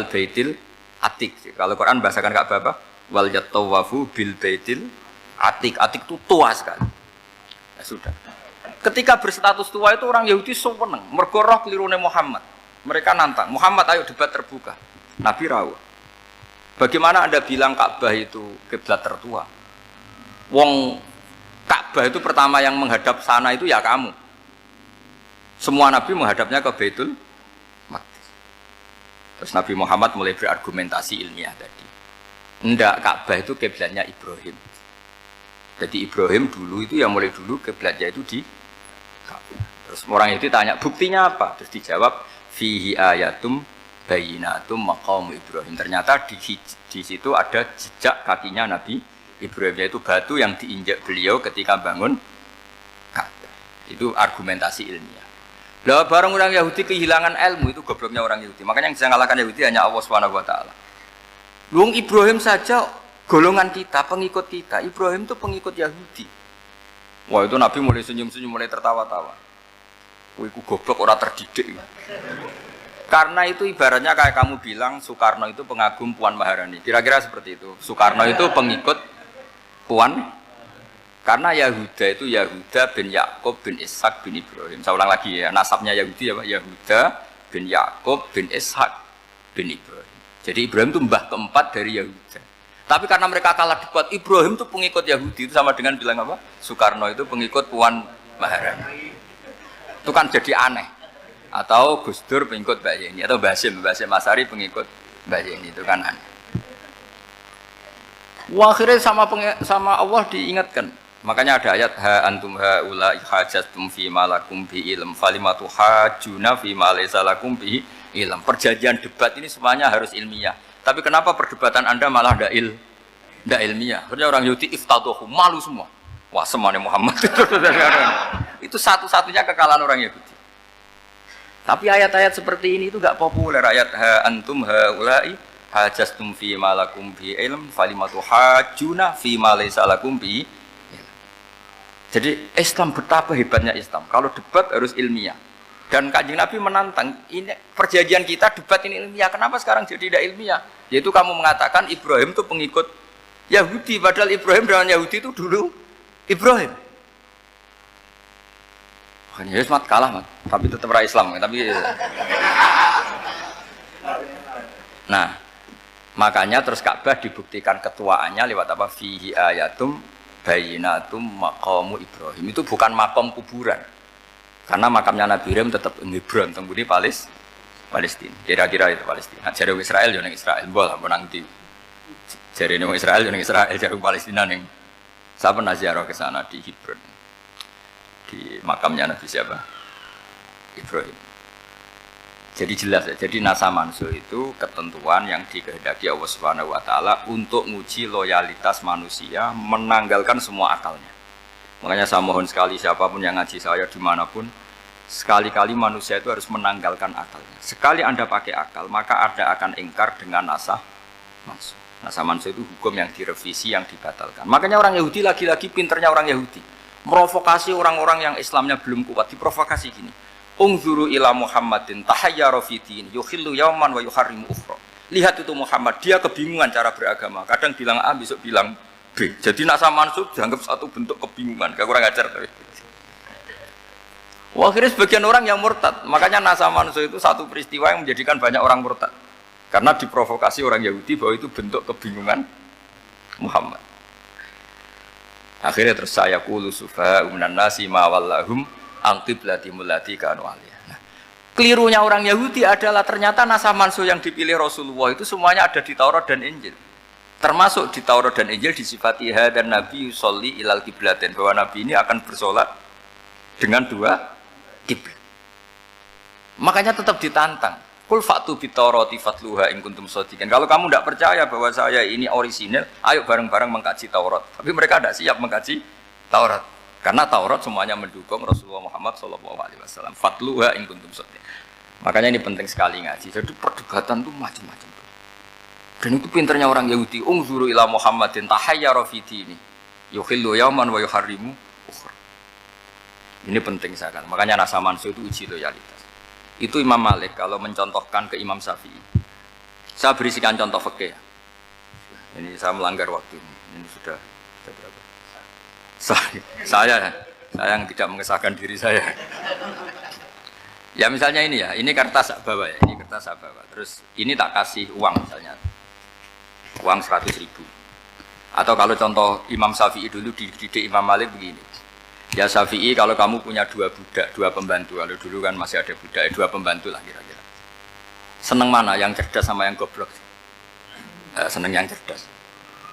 Baitil Atiq. Kalau Quran bahasakan Ka'bah apa? Wal yatawafu bil baitil Atiq. Atiq itu tua sekali. Ya sudah. Ketika berstatus tua itu orang Yahudi seneng, mergo roh kelirune Muhammad. Mereka nantang, Muhammad ayo debat terbuka. Nabi rawuh. Bagaimana Anda bilang Ka'bah itu kiblat tertua? Wong Ka'bah itu pertama yang menghadap sana itu ya kamu. Semua Nabi menghadapnya ke Baitul Maqdis. Terus Nabi Muhammad mulai berargumentasi ilmiah tadi. Enggak, Ka'bah itu kiblatnya Ibrahim. Jadi Ibrahim dulu itu yang mulai dulu kiblatnya itu di Ka'bah. Terus orang itu tanya, buktinya apa? Terus dijawab, fihi ayatum bayinatum maqam Ibrahim. Ternyata di situ ada jejak kakinya Nabi Ibrahim, yaitu batu yang diinjak beliau ketika bangun Ka'bah. Itu argumentasi ilmiah. Lah barang orang Yahudi kehilangan ilmu, itu gobloknya orang Yahudi. Makanya yang bisa mengalahkan Yahudi hanya Allah Subhanahu wa taala. Luang Ibrahim saja golongan kita, pengikut kita. Ibrahim itu pengikut Yahudi. Wah itu Nabi mulai senyum-senyum, mulai tertawa-tawa. Wah itu goblok, orang terdidik. Karena itu ibaratnya kayak kamu bilang Soekarno itu pengagum Puan Maharani. Kira-kira seperti itu. Soekarno itu pengikut Puan. Karena Yahuda itu Yahuda bin Yakub bin Ishak bin Ibrahim. Saya ulang lagi ya, nasabnya Yahudi ya Pak. Yahuda bin Yakub bin Ishak bin Ibrahim. Jadi Ibrahim itu mbah keempat dari Yahuda. Tapi karena mereka kalah debat, Ibrahim itu pengikut Yahudi, itu sama dengan bilang apa? Soekarno itu pengikut Puan Maharani. Itu kan jadi aneh. Atau Gus Dur pengikut Mbak Yeni, atau Basim Asari pengikut Mbak Yeni, itu kan aneh. Akhirnya sama Allah diingatkan. Makanya ada ayat ha antum haula hajjatum fi malakum bi ilm falimatu hajuna fi ma laysa lakum bi ilm. Perjanjian debat ini semuanya harus ilmiah. Tapi kenapa perdebatan Anda malah ndak ilmiah? Sebenarnya orang Yahudi iftadohu, malu semua. Wah, semuanya Muhammad itu satu-satunya kekalahan orang Yahudi. Tapi ayat-ayat seperti ini itu enggak populer. Ayat ha antum haula'i hajastum fi malakum bi ilm falimatu hajuna fi ma laysa lakum bi. Jadi Islam betapa hebatnya Islam. Kalau debat harus ilmiah. Dan Kanjeng Nabi menantang, ini perjanjian kita debat ini ilmiah. Kenapa sekarang jadi tidak ilmiah? Yaitu kamu mengatakan Ibrahim itu pengikut Yahudi, padahal Ibrahim dengan Yahudi itu dulu Ibrahim. Hanya Yesus kalah, mat. Tapi tetap ra Islam. Tapi, nah, makanya terus Ka'bah dibuktikan ketuaannya lewat apa? Fihi ayatum bayinatum maqamu Ibrahim. Itu bukan makom kuburan. Karena makamnya Nabi Ibrahim tetap Hebron, temudi Palestina. Kira-kira itu Palestina. Jari Israel yo ning Israel, mbah lah menang di. Jari ning Israel yo ning Israel, jari Palestina ning. Saya pernah ziarah ke sana di Hebron. Di makamnya Nabi siapa? Ibrahim. Jadi jelas ya. Jadi nasa mansuh itu ketentuan yang dikehendaki Allah Subhanahu wa taala untuk menguji loyalitas manusia, menanggalkan semua akalnya. Makanya saya mohon sekali siapapun yang ngaji saya dimanapun, sekali-kali manusia itu harus menanggalkan akalnya. Sekali Anda pakai akal, maka Anda akan ingkar dengan nasa mansuh. Nasa mansuh itu hukum yang direvisi, yang dibatalkan. Makanya orang Yahudi lagi-lagi pinternya orang Yahudi. Provokasi orang-orang yang Islamnya belum kuat, diprovokasi gini. Ungzuru ila Muhammadin tahayyara fi din yukhillu yawman wa yuharrimu ukhra. Lihat itu Muhammad, dia kebingungan cara beragama. Kadang bilang A, besok bilang B. Jadi nasa mansuh dianggap satu bentuk kebingungan. Gak kurang ajar tapi. Akhirnya sebagian orang yang murtad. Makanya nasa mansuh itu satu peristiwa yang menjadikan banyak orang murtad. Karena diprovokasi orang Yahudi bahwa itu bentuk kebingungan Muhammad. Akhirnya terus saya qulu sufaha'u minan nasi ma wallahum an qiblatimul lati kanu 'alaiha. Nah, kelirunya orang Yahudi adalah ternyata nasa mansuh yang dipilih Rasulullah itu semuanya ada di Taurat dan Injil. Termasuk di Taurat dan Injil disifati dan Nabi yusolli ilal qiblatin, bahwa Nabi ini akan bersolat dengan dua kiblat. Makanya tetap ditantang. Kul fa'tu bitaurati fatluha in kuntum shadiqin. Kalau kamu tidak percaya bahwa saya ini orisinil, ayo bareng-bareng mengkaji Taurat. Tapi mereka tidak siap mengkaji Taurat. Karena Taurat semuanya mendukung Rasulullah Muhammad SAW. Fatluha in kuntum shadiqin. Makanya ini penting sekali ngaji. Jadi perdebatan itu macam-macam. Dan itu pinternya orang Yahudi. Ungzuru ila Muhammadin tahayyara fi dini yukhillu yawman wa yuharrimu ukhra. Ini penting sekali. Makanya nasa mansuh itu uji loyalitas. Itu Imam Malik kalau mencontohkan ke Imam Syafi'i. Saya berisikan contoh fikih. Ini saya melanggar waktu ini. Ini sudah berapa? Saya yang tidak mengesahkan diri saya. Ya misalnya ini ya, ini kertas saya bawa ya, ini kertas saya bawa. Terus ini tak kasih uang misalnya. Uang 100.000. Atau kalau contoh Imam Syafi'i dulu dididik Imam Malik begini. Ya Syafi'i, kalau kamu punya dua budak, dua pembantu, kalau dulu kan masih ada budak, dua pembantu lah kira-kira. Seneng mana, yang cerdas sama yang goblok? Seneng yang cerdas.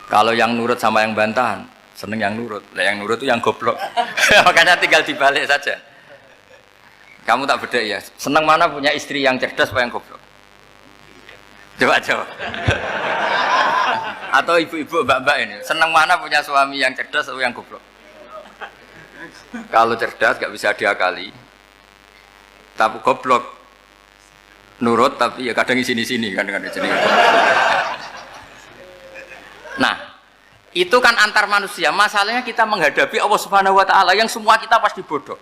Kalau yang nurut sama yang bantahan, seneng yang nurut. Lah yang nurut itu yang goblok. Makanya tinggal dibalik saja. Kamu tak beda ya. Seneng mana punya istri yang cerdas apa yang goblok? Coba. Atau ibu-ibu, mbak-mbak ini, seneng mana punya suami yang cerdas atau yang goblok? Kalau cerdas gak bisa diakali, tapi goblok nurut tapi ya kadang di sini kan dengan sini. Nah, itu kan antar manusia. Masalahnya kita menghadapi Allah Subhanahu wa taala yang semua kita pasti bodoh.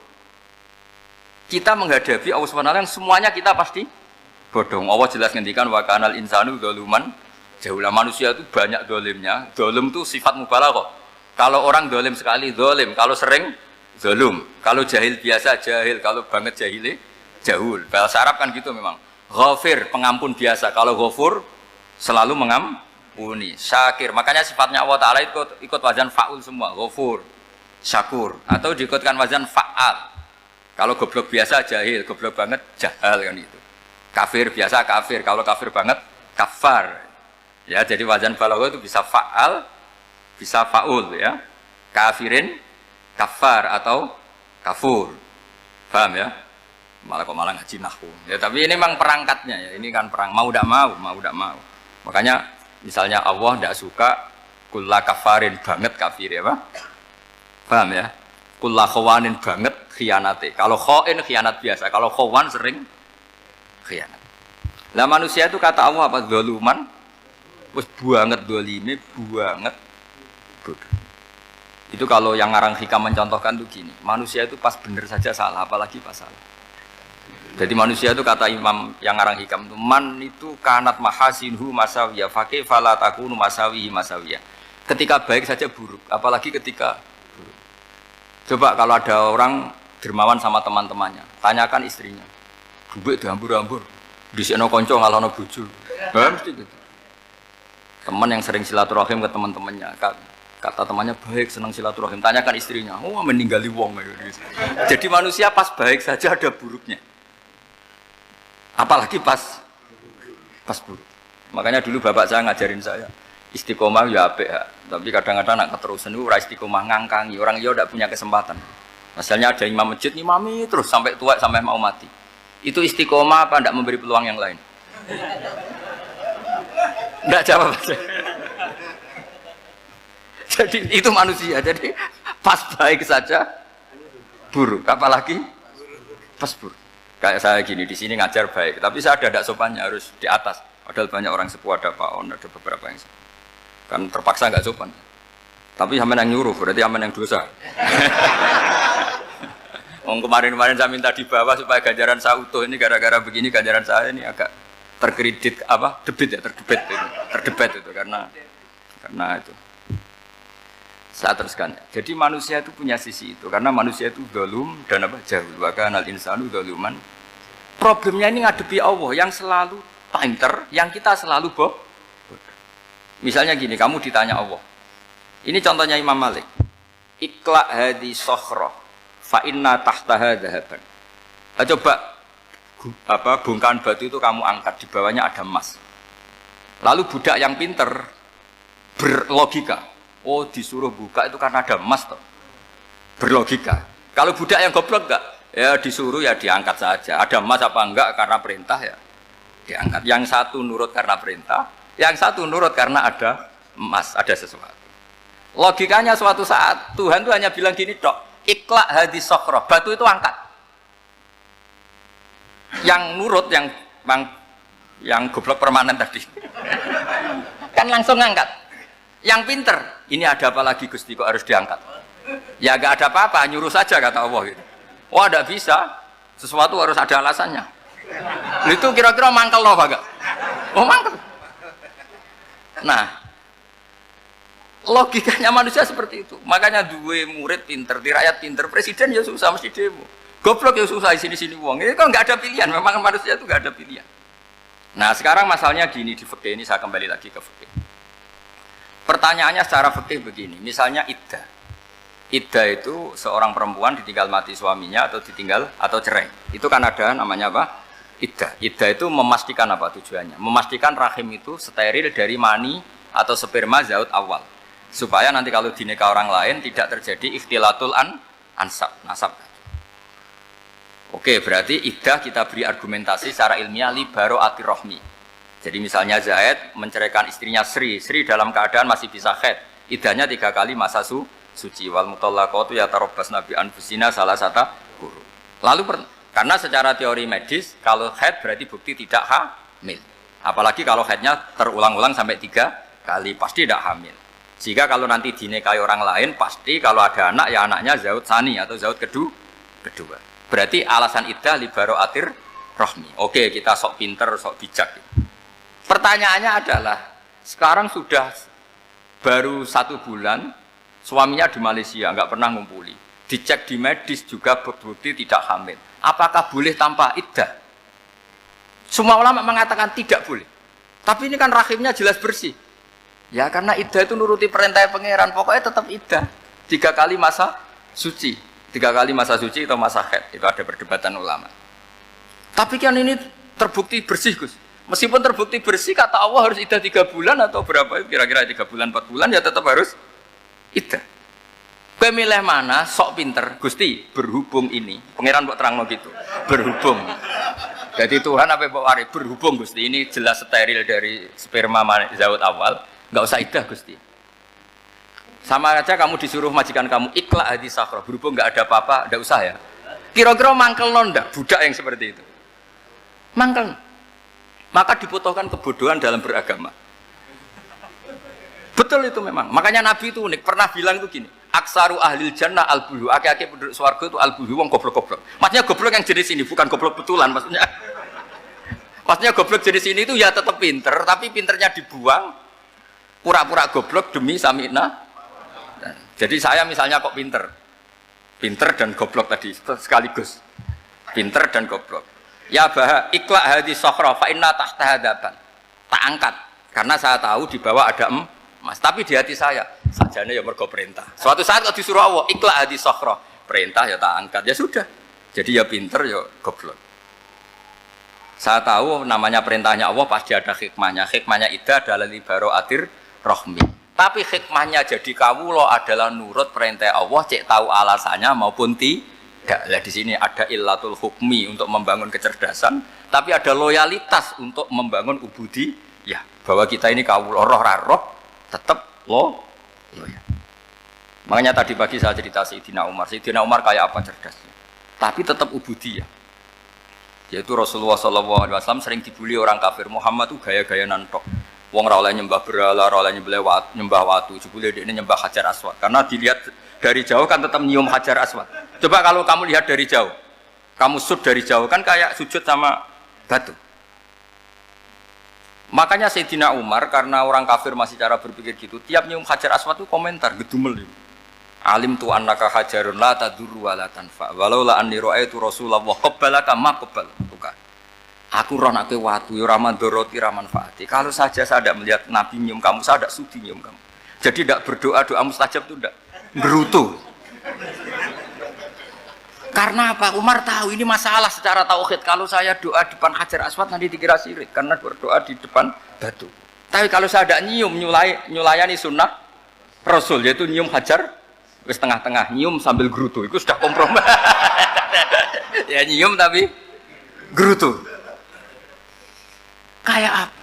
Kita menghadapi Allah Subhanahu wa taala yang semuanya kita pasti bodoh. Allah jelas ngendikan wa kanal insanu dzaluman jauhlah. Manusia itu banyak dolimnya. Dolim itu sifat mubalaghah. Kalau orang dolim sekali dolim, kalau sering zalum, kalau jahil biasa jahil, kalau banget jahile jahul. Bahasa Arab kan gitu memang. Ghafir, pengampun biasa. Kalau ghafur selalu mengampuni. Syakir, makanya sifatnya Allah Ta'ala ikut wazan fa'ul semua. Ghafur, syakur, atau diikutkan wazan fa'al. Kalau goblok biasa jahil, goblok banget jahal kan itu. Kafir biasa kafir, kalau kafir banget kafar. Ya, jadi wazan balagha itu bisa fa'al, bisa fa'ul ya. Kafirin, kafar atau kafur. Paham ya? Malah ngaji nahwu. Ya, tapi ini memang perangkatnya ya. Ini kan perang mau tidak mau. Makanya misalnya Allah tidak suka kulla kafarin banget kafir ya, Pak. Paham ya? Kulla khawanin banget khianate. Kalau khain khianat biasa, kalau khawan sering khianat. Lah manusia itu kata Allah apa? Zaluman. Wis banget dolime, banget bodoh. Itu kalau yang ngarang hikam mencontohkan tuh gini, manusia itu pas bener saja salah, apalagi pas salah. Jadi manusia itu kata imam yang ngarang hikam itu, man itu kanat mahasinhu masawiyah, fakih fala takunu masawihi masawiyah. Ketika baik saja buruk, apalagi ketika buruk. Coba kalau ada orang dermawan sama teman-temannya, tanyakan istrinya, duit dihambur-hambur, disekno konco ngalono bojo. Mesti gitu. Teman yang sering silaturahim ke teman-temannya, kata temannya baik, senang silaturahim, tanyakan istrinya, oh meninggali wong. Jadi manusia pas baik saja ada buruknya, apalagi pas buruk. Makanya dulu bapak saya ngajarin saya istiqomah ya apik, tapi kadang-kadang nak keterusan itu istiqomah ngangkangi orang dia tidak punya kesempatan. Misalnya ada imam masjid, imami terus sampai tua sampai mau mati. Itu istiqomah apa tidak memberi peluang yang lain? Tidak jawab aja. Jadi itu manusia. Jadi pas baik saja buruk. Apalagi pas buruk. Kayak saya gini di sini ngajar baik, tapi saya ada sopannya harus di atas. Padahal banyak orang sepuh, ada Pak On, ada beberapa yang sepuh. Kan terpaksa nggak sopan. Tapi aman yang nyuruh, berarti aman yang dosa. Kemarin-kemarin saya minta di bawah supaya ganjaran saya utuh, ini gara-gara begini ganjaran saya ini agak terkredit apa terdebat itu karena itu. Saya teruskan. Jadi manusia itu punya sisi itu karena manusia itu dzalum dan apa jahul. Wa kanal insanu dzaluman. Problemnya ini ngadepi Allah yang selalu pinter, yang kita selalu bodoh. Misalnya gini, kamu ditanya Allah. Ini contohnya Imam Malik. Ikla hadi sokhroh fa inna tahtaha dhahaban. Coba bongkahan batu itu kamu angkat, di bawahnya ada emas. Lalu budak yang pinter berlogika, oh disuruh buka itu karena ada emas toh. Berlogika. Kalau budak yang goblok enggak, ya disuruh ya diangkat saja. Ada emas apa enggak karena perintah ya diangkat. Yang satu nurut karena perintah, yang satu nurut karena ada emas, ada sesuatu. Logikanya suatu saat Tuhan itu hanya bilang gini dok, ikhla hadis sokhroh, batu itu angkat. Yang nurut yang goblok permanen tadi kan langsung ngangkat. Yang pinter, ini ada apa lagi Gusti kok harus diangkat? Ya gak ada apa-apa, nyuruh saja kata Allah gitu. Wah tidak bisa, sesuatu harus ada alasannya. Itu kira-kira mangkel loh Pak? Oh mangkel. Nah, logikanya manusia seperti itu. Makanya dua murid pinter, di rakyat pinter, presiden ya susah mesti demo. Goblok ya susah di sini uang. Ini kan nggak ada pilihan. Memang manusia itu nggak ada pilihan. Nah sekarang masalahnya gini di fikih ini, saya kembali lagi ke fikih. Pertanyaannya secara fikih begini. Misalnya iddah. Iddah itu seorang perempuan ditinggal mati suaminya atau ditinggal atau cerai. Itu kan ada namanya apa? Iddah. Iddah itu memastikan apa tujuannya? Memastikan rahim itu steril dari mani atau sperma zaut awal. Supaya nanti kalau dinikah orang lain tidak terjadi ikhtilatul nasab. Oke, berarti iddah kita beri argumentasi secara ilmiah li baro'atir rohmi. Jadi misalnya Zaid menceraikan istrinya Sri dalam keadaan masih bisa haid. Iddahnya 3 kali masa suci. Wal mutallaqatu yatarabbasna bi anfusina salah satu guru. Lalu karena secara teori medis kalau haid berarti bukti tidak hamil. Apalagi kalau haidnya terulang-ulang sampai 3 kali pasti tidak hamil. Sehingga kalau nanti dinikahi orang lain pasti kalau ada anak ya anaknya zaud sani atau zaud kedua. Berarti alasan iddah li baro'atir rohmi. Oke, kita sok pinter, sok bijak. Pertanyaannya adalah sekarang sudah baru 1 bulan suaminya di Malaysia nggak pernah ngumpuli. Dicek di medis juga berbukti tidak hamil. Apakah boleh tanpa iddah? Semua ulama mengatakan tidak boleh. Tapi ini kan rahimnya jelas bersih. Ya karena iddah itu nuruti perintah pangeran, pokoknya tetap iddah. 3 kali masa suci. 3 kali masa suci atau masa haid. Itu ada perdebatan ulama. Tapi kan ini terbukti bersih Gus. Meskipun terbukti bersih kata Allah harus iddah 3 bulan atau berapa? Kira-kira 3 bulan 4 bulan ya tetap harus iddah. Pemilih mana sok pinter Gusti berhubung ini. Pangeran buat terang gitu. Berhubung. Jadi Tuhan apa Pak Wari berhubung Gusti ini jelas steril dari sperma zaut awal. Enggak usah iddah Gusti. Sama aja kamu disuruh majikan kamu ikhla hadis sakhroh, berhubung nggak ada apa-apa, nggak usah ya. Kira-kira mangkel nondak budak yang seperti itu. Mangkel. Maka dibutuhkan kebodohan dalam beragama. Betul itu memang. Makanya Nabi itu unik, pernah bilang itu gini, aksaru ahlil jannah al-buhu, aki-aki penduduk swarga itu al-buhu, wong goblok-goblok. Maksudnya goblok yang jenis ini, bukan goblok betulan maksudnya. Maksudnya goblok jenis ini itu ya tetap pinter, tapi pinternya dibuang, pura-pura goblok demi samina. Jadi saya misalnya kok pinter dan goblok tadi sekaligus, pinter dan goblok. Ya bah, ikhla hadis sokhroh, fa inna tahta hadapan. Tak angkat, karena saya tahu di bawah ada emas. Tapi di hati saya, sajane ya mergo perintah. Suatu saat kalau disuruh Allah, ikhla hadis sokhroh, perintah ya tak angkat, ya sudah. Jadi ya pinter ya goblok. Saya tahu namanya perintahnya Allah pasti ada hikmahnya. Hikmahnya iddah adalah li baro'atir rohmi. Tapi hikmahnya jadi kawula adalah nurut perintah Allah, cek tahu alasannya maupun tidak. Ada. Lah di sini ada illatul hukmi untuk membangun kecerdasan, tapi ada loyalitas untuk membangun ubudi. Ya, bahwa kita ini kawula roh tetap loyal. Makanya tadi pagi saya cerita Sayyidina Umar. Sayyidina Umar kayak apa cerdasnya? Tapi tetap ubudiyah. Yaitu Rasulullah SAW sering dibully orang kafir. Muhammad tuh gaya-gaya nantok. Wong ora oleh nyembah berhala, ora oleh nyembah watu, jebule dekne nyembah Hajar Aswad. Karena dilihat dari jauh kan tetap nyium Hajar Aswad. Coba kalau kamu lihat dari jauh, kamu sujud dari jauh kan kayak sujud sama batu. Makanya Sayyidina Umar karena orang kafir masih cara berpikir gitu, tiap nyium Hajar Aswad itu komentar gedumel. Alim tu annaka hajarun la tadurru wa la tanfa. Walau la anni ra'aitu Rasulullah qabbalaka ma qabbal. Aku ronake watu, ora mandoroti, ora manfaati. Kalau saja saya tidak melihat Nabi nyium kamu, saya tidak sudi nyium kamu. Jadi tidak berdoa, doa mustajab itu tidak gerutu. Karena apa? Umar tahu ini masalah secara tauhid. Kalau saya doa di depan Hajar Aswad nanti dikira syirik karena berdoa di depan batu. Tapi kalau saya tidak nyium, nyulayani sunnah Rasul, yaitu nyium Hajar, wis tengah-tengah nyium sambil gerutu, itu sudah kompromi. Ya nyium tapi gerutu. Kayak apa?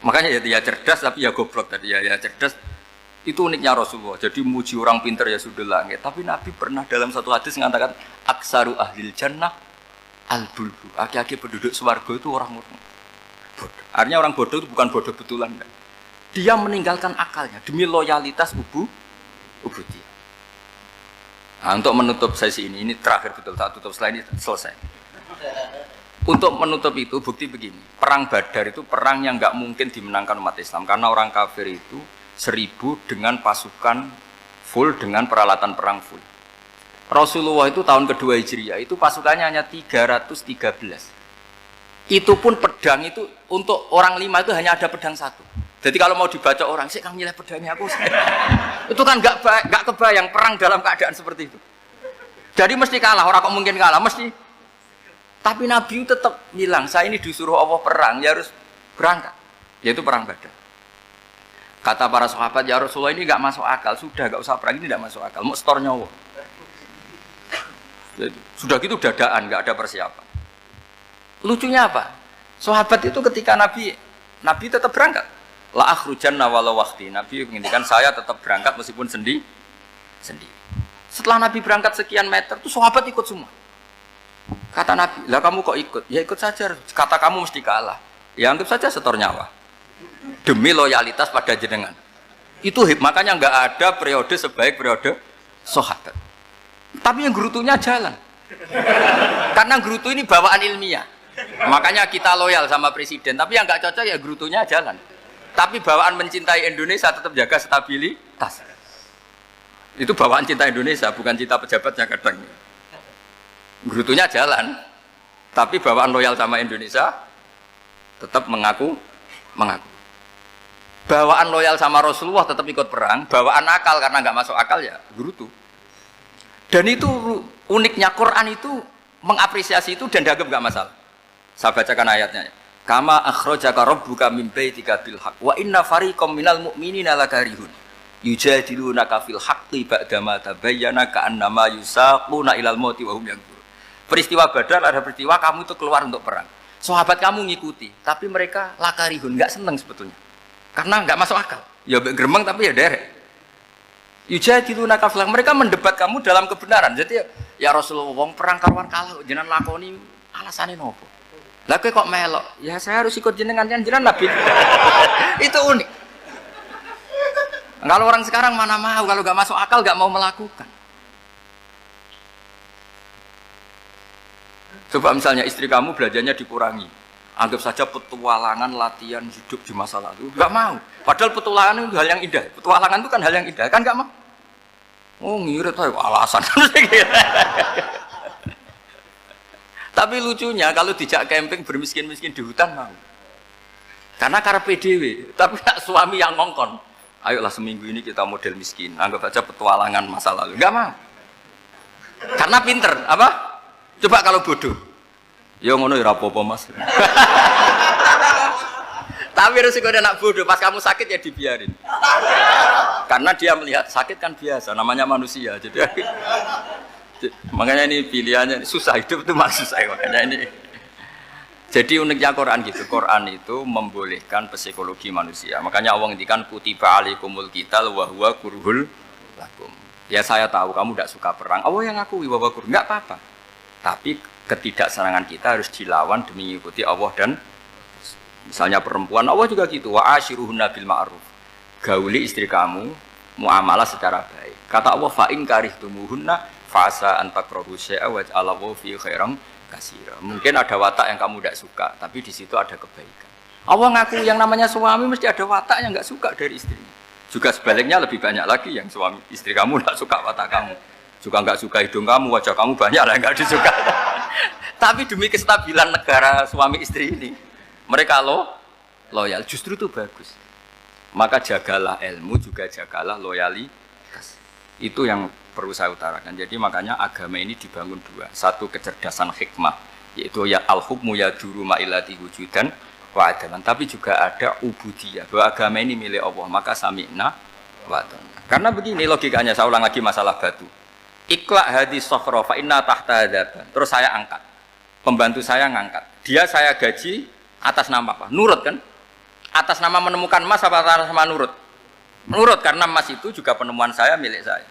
Makanya ya cerdas tapi ya goblok tadi ya cerdas. Itu uniknya Rasulullah. Jadi muji orang pintar ya sudah langit. Tapi Nabi pernah dalam satu hadis mengatakan aksaru ahlil jannah al-bulbu. Aki-aki penduduk swarga itu orang bodoh. Artinya orang bodoh itu bukan bodoh betulan. Dia meninggalkan akalnya demi loyalitas ubudiyah. Nah, untuk menutup sesi ini terakhir betul tak tutup setelah ini selesai. Untuk menutup itu bukti begini, perang Badar itu perang yang nggak mungkin dimenangkan umat Islam karena orang kafir itu 1000 dengan pasukan full dengan peralatan perang full. Rasulullah itu tahun kedua Hijriah itu pasukannya hanya 313. Itu pun pedang itu untuk orang 5 itu hanya ada pedang 1. Jadi kalau mau dibaca orang, sih kamu nilai pedangnya aku. Itu kan nggak kebayang perang dalam keadaan seperti itu. Jadi mesti kalah, orang kok mungkin kalah mesti. Tapi Nabi tetap bilang, saya ini disuruh Allah perang, ya harus berangkat. Yaitu perang Badar. Kata para sahabat, ya Rasulullah ini nggak masuk akal, sudah nggak usah perang, ini tidak masuk akal, mau setor nyawa. Sudah gitu dadaan, nggak ada persiapan. Lucunya apa? Sahabat itu ketika Nabi tetap berangkat. La akhrujanna walau waqti. Nabi menginginkan saya tetap berangkat meskipun sendiri. Setelah Nabi berangkat sekian meter, tuh sahabat ikut semua. Kata Nabi, lah kamu kok ikut? Ya ikut saja. Kata kamu mesti kalah. Ya anggap saja setor nyawa. Demi loyalitas pada jenengan. Itu makanya nggak ada periode sebaik periode sahabat. Tapi yang gerutunya jalan. Karena gerutu ini bawaan ilmiah. Makanya kita loyal sama presiden. Tapi yang nggak cocok ya gerutunya jalan. Tapi bawaan mencintai Indonesia tetap jaga stabilitas. Itu bawaan cinta Indonesia, bukan cinta pejabatnya kadang. Gerutunya jalan, tapi bawaan loyal sama Indonesia tetap mengaku. Bawaan loyal sama Rasulullah tetap ikut perang, bawaan akal karena nggak masuk akal ya gerutu. Dan itu uniknya Quran itu mengapresiasi itu dan dianggap nggak masalah. Saya bacakan ayatnya. Kama akhrajaka rabbuka min baitika bil haqq wa inna fariqam minal mu'minina lakarihun yujadilunaka fil haqqi ba'dama tabayyana ka'annama yusaquna ilal mauti wa hum yanzurun. Peristiwa Badar ada peristiwa kamu itu keluar untuk perang. Sahabat kamu ngikuti, tapi mereka lakarihun, nggak seneng sebetulnya. Karena nggak masuk akal. Ya geremeng tapi ya derek. Yujadilunaka fil haqq. Mereka mendebat kamu dalam kebenaran. Jadi ya Rasulullah wong perang karuan kalah jenengan lakoni alasane nopo? Lah kok melok? Ya saya harus ikut jenengan Nabi. Itu unik. Kalau orang sekarang mana mau, kalau nggak masuk akal nggak mau melakukan. Coba misalnya istri kamu belajarnya dikurangi, anggap saja petualangan latihan hidup di masa lalu, nggak mau. Padahal petualangan itu hal yang indah. Petualangan itu kan hal yang indah, kan nggak mau. Oh ngirit aja alasan. Tapi lucunya kalau dijak camping bermiskin-miskin di hutan mau. Karena karpe dhewe, tapi suami yang ngongkon. Ayolah seminggu ini kita model miskin, anggap saja petualangan masa lalu, nggak mau. Karena pinter, apa? Coba kalau bodoh, ya ngono ya apa-apa mas. Tapi resiko anak bodoh, pas kamu sakit ya dibiarin. Karena dia melihat sakit kan biasa, namanya manusia. Jadi Makanya ini pilihannya susah, hidup itu maksud saya makanya ini. Jadi uniknya Quran gitu, Quran itu membolehkan psikologi manusia. Makanya Allah ngendikan kutiba alaikumul qital wa huwa kurhul lakum. Ya saya tahu kamu tidak suka perang. Allah yang ngakui bahwa kurhul enggak apa-apa. Tapi ketidaksenangan kita harus dilawan demi mengikuti Allah dan misalnya perempuan Allah juga gitu. Wa ashiruhunna bil ma'ruf. Gauli istri kamu muamalah secara baik. Kata Allah fa in karihtumuhunna fasa an takrahu syai'a wa ja'alallahu fi khairan kasira. Mungkin ada watak yang kamu tidak suka, tapi di situ ada kebaikan. Allah ngaku yang namanya suami mesti ada watak yang nggak suka dari istrinya. Juga sebaliknya lebih banyak lagi yang suami istri kamu tidak suka watak kamu. Juga nggak suka hidung kamu, wajah kamu banyak lah nggak disuka. Tapi demi kestabilan negara suami istri ini, mereka loyal. Justru itu bagus. Maka jagalah ilmu, juga jagalah loyalitas. Itu yang perlu saya utarakan. Jadi makanya agama ini dibangun dua. Satu kecerdasan hikmah, yaitu ya al-hukmu ya duru ma'ilati wujudan wa adalan. Tapi juga ada ubudiyah, bahwa agama ini milik Allah. Maka sami'na wa ata'na. Karena begini logikanya, saya ulang lagi masalah batu. Iqla' hadis sokhra fa inna tahta hadaban. Terus saya angkat. Pembantu saya ngangkat. Dia saya gaji atas nama apa? Nurut kan? Atas nama menemukan emas apa atas nama nurut? Nurut, karena emas itu juga penemuan saya, milik saya.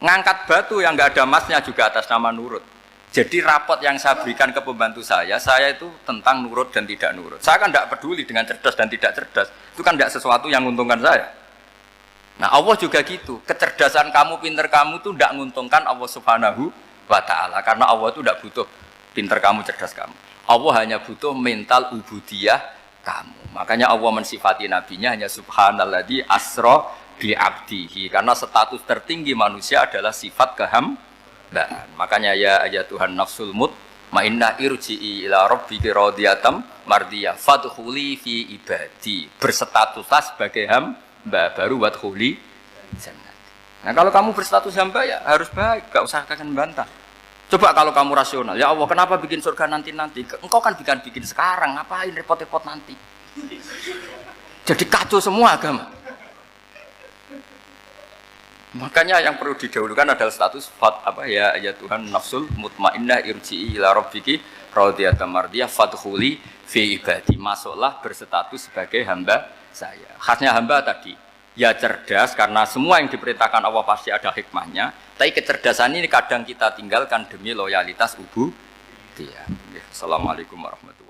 Ngangkat batu yang nggak ada emasnya juga atas nama nurut. Jadi rapot yang saya berikan ke pembantu saya itu tentang nurut dan tidak nurut. Saya kan tidak peduli dengan cerdas dan tidak cerdas. Itu kan tidak sesuatu yang menguntungkan saya. Nah Allah juga gitu. Kecerdasan kamu, pinter kamu itu tidak menguntungkan Allah Subhanahu wa Ta'ala. Karena Allah itu tidak butuh pinter kamu, cerdas kamu. Allah hanya butuh mental ubudiyah kamu. Makanya Allah mensifati nabinya hanya subhanalladzi asra bi abdihi, karena status tertinggi manusia adalah sifat kehambaan. Makanya ya Tuhan nafsul mutmainnah irji'i ila rabbiki radiyatan mardiyah fadkhuli fi ibadi. Berstatuslah sebagai hamba baru wadkhuli jannah. Nah, kalau kamu berstatus hamba ya harus baik, enggak usah akan bantah. Coba kalau kamu rasional, ya Allah kenapa bikin surga nanti-nanti? Engkau kan bikin sekarang, ngapain repot-repot nanti? Jadi kacau semua agama. Makanya yang perlu didahulukan adalah status ya Tuhan nafsul mutmainnah irji'i ila rabbiki radiyatan mardiyah fadkhuli fi ibadi. Masuklah berstatus sebagai hamba saya. Khasnya hamba tadi ya cerdas, karena semua yang diperintahkan Allah pasti ada hikmahnya. Tapi kecerdasan ini kadang kita tinggalkan demi loyalitas ubudiyah. Assalamualaikum warahmatullahi wabarakatuh.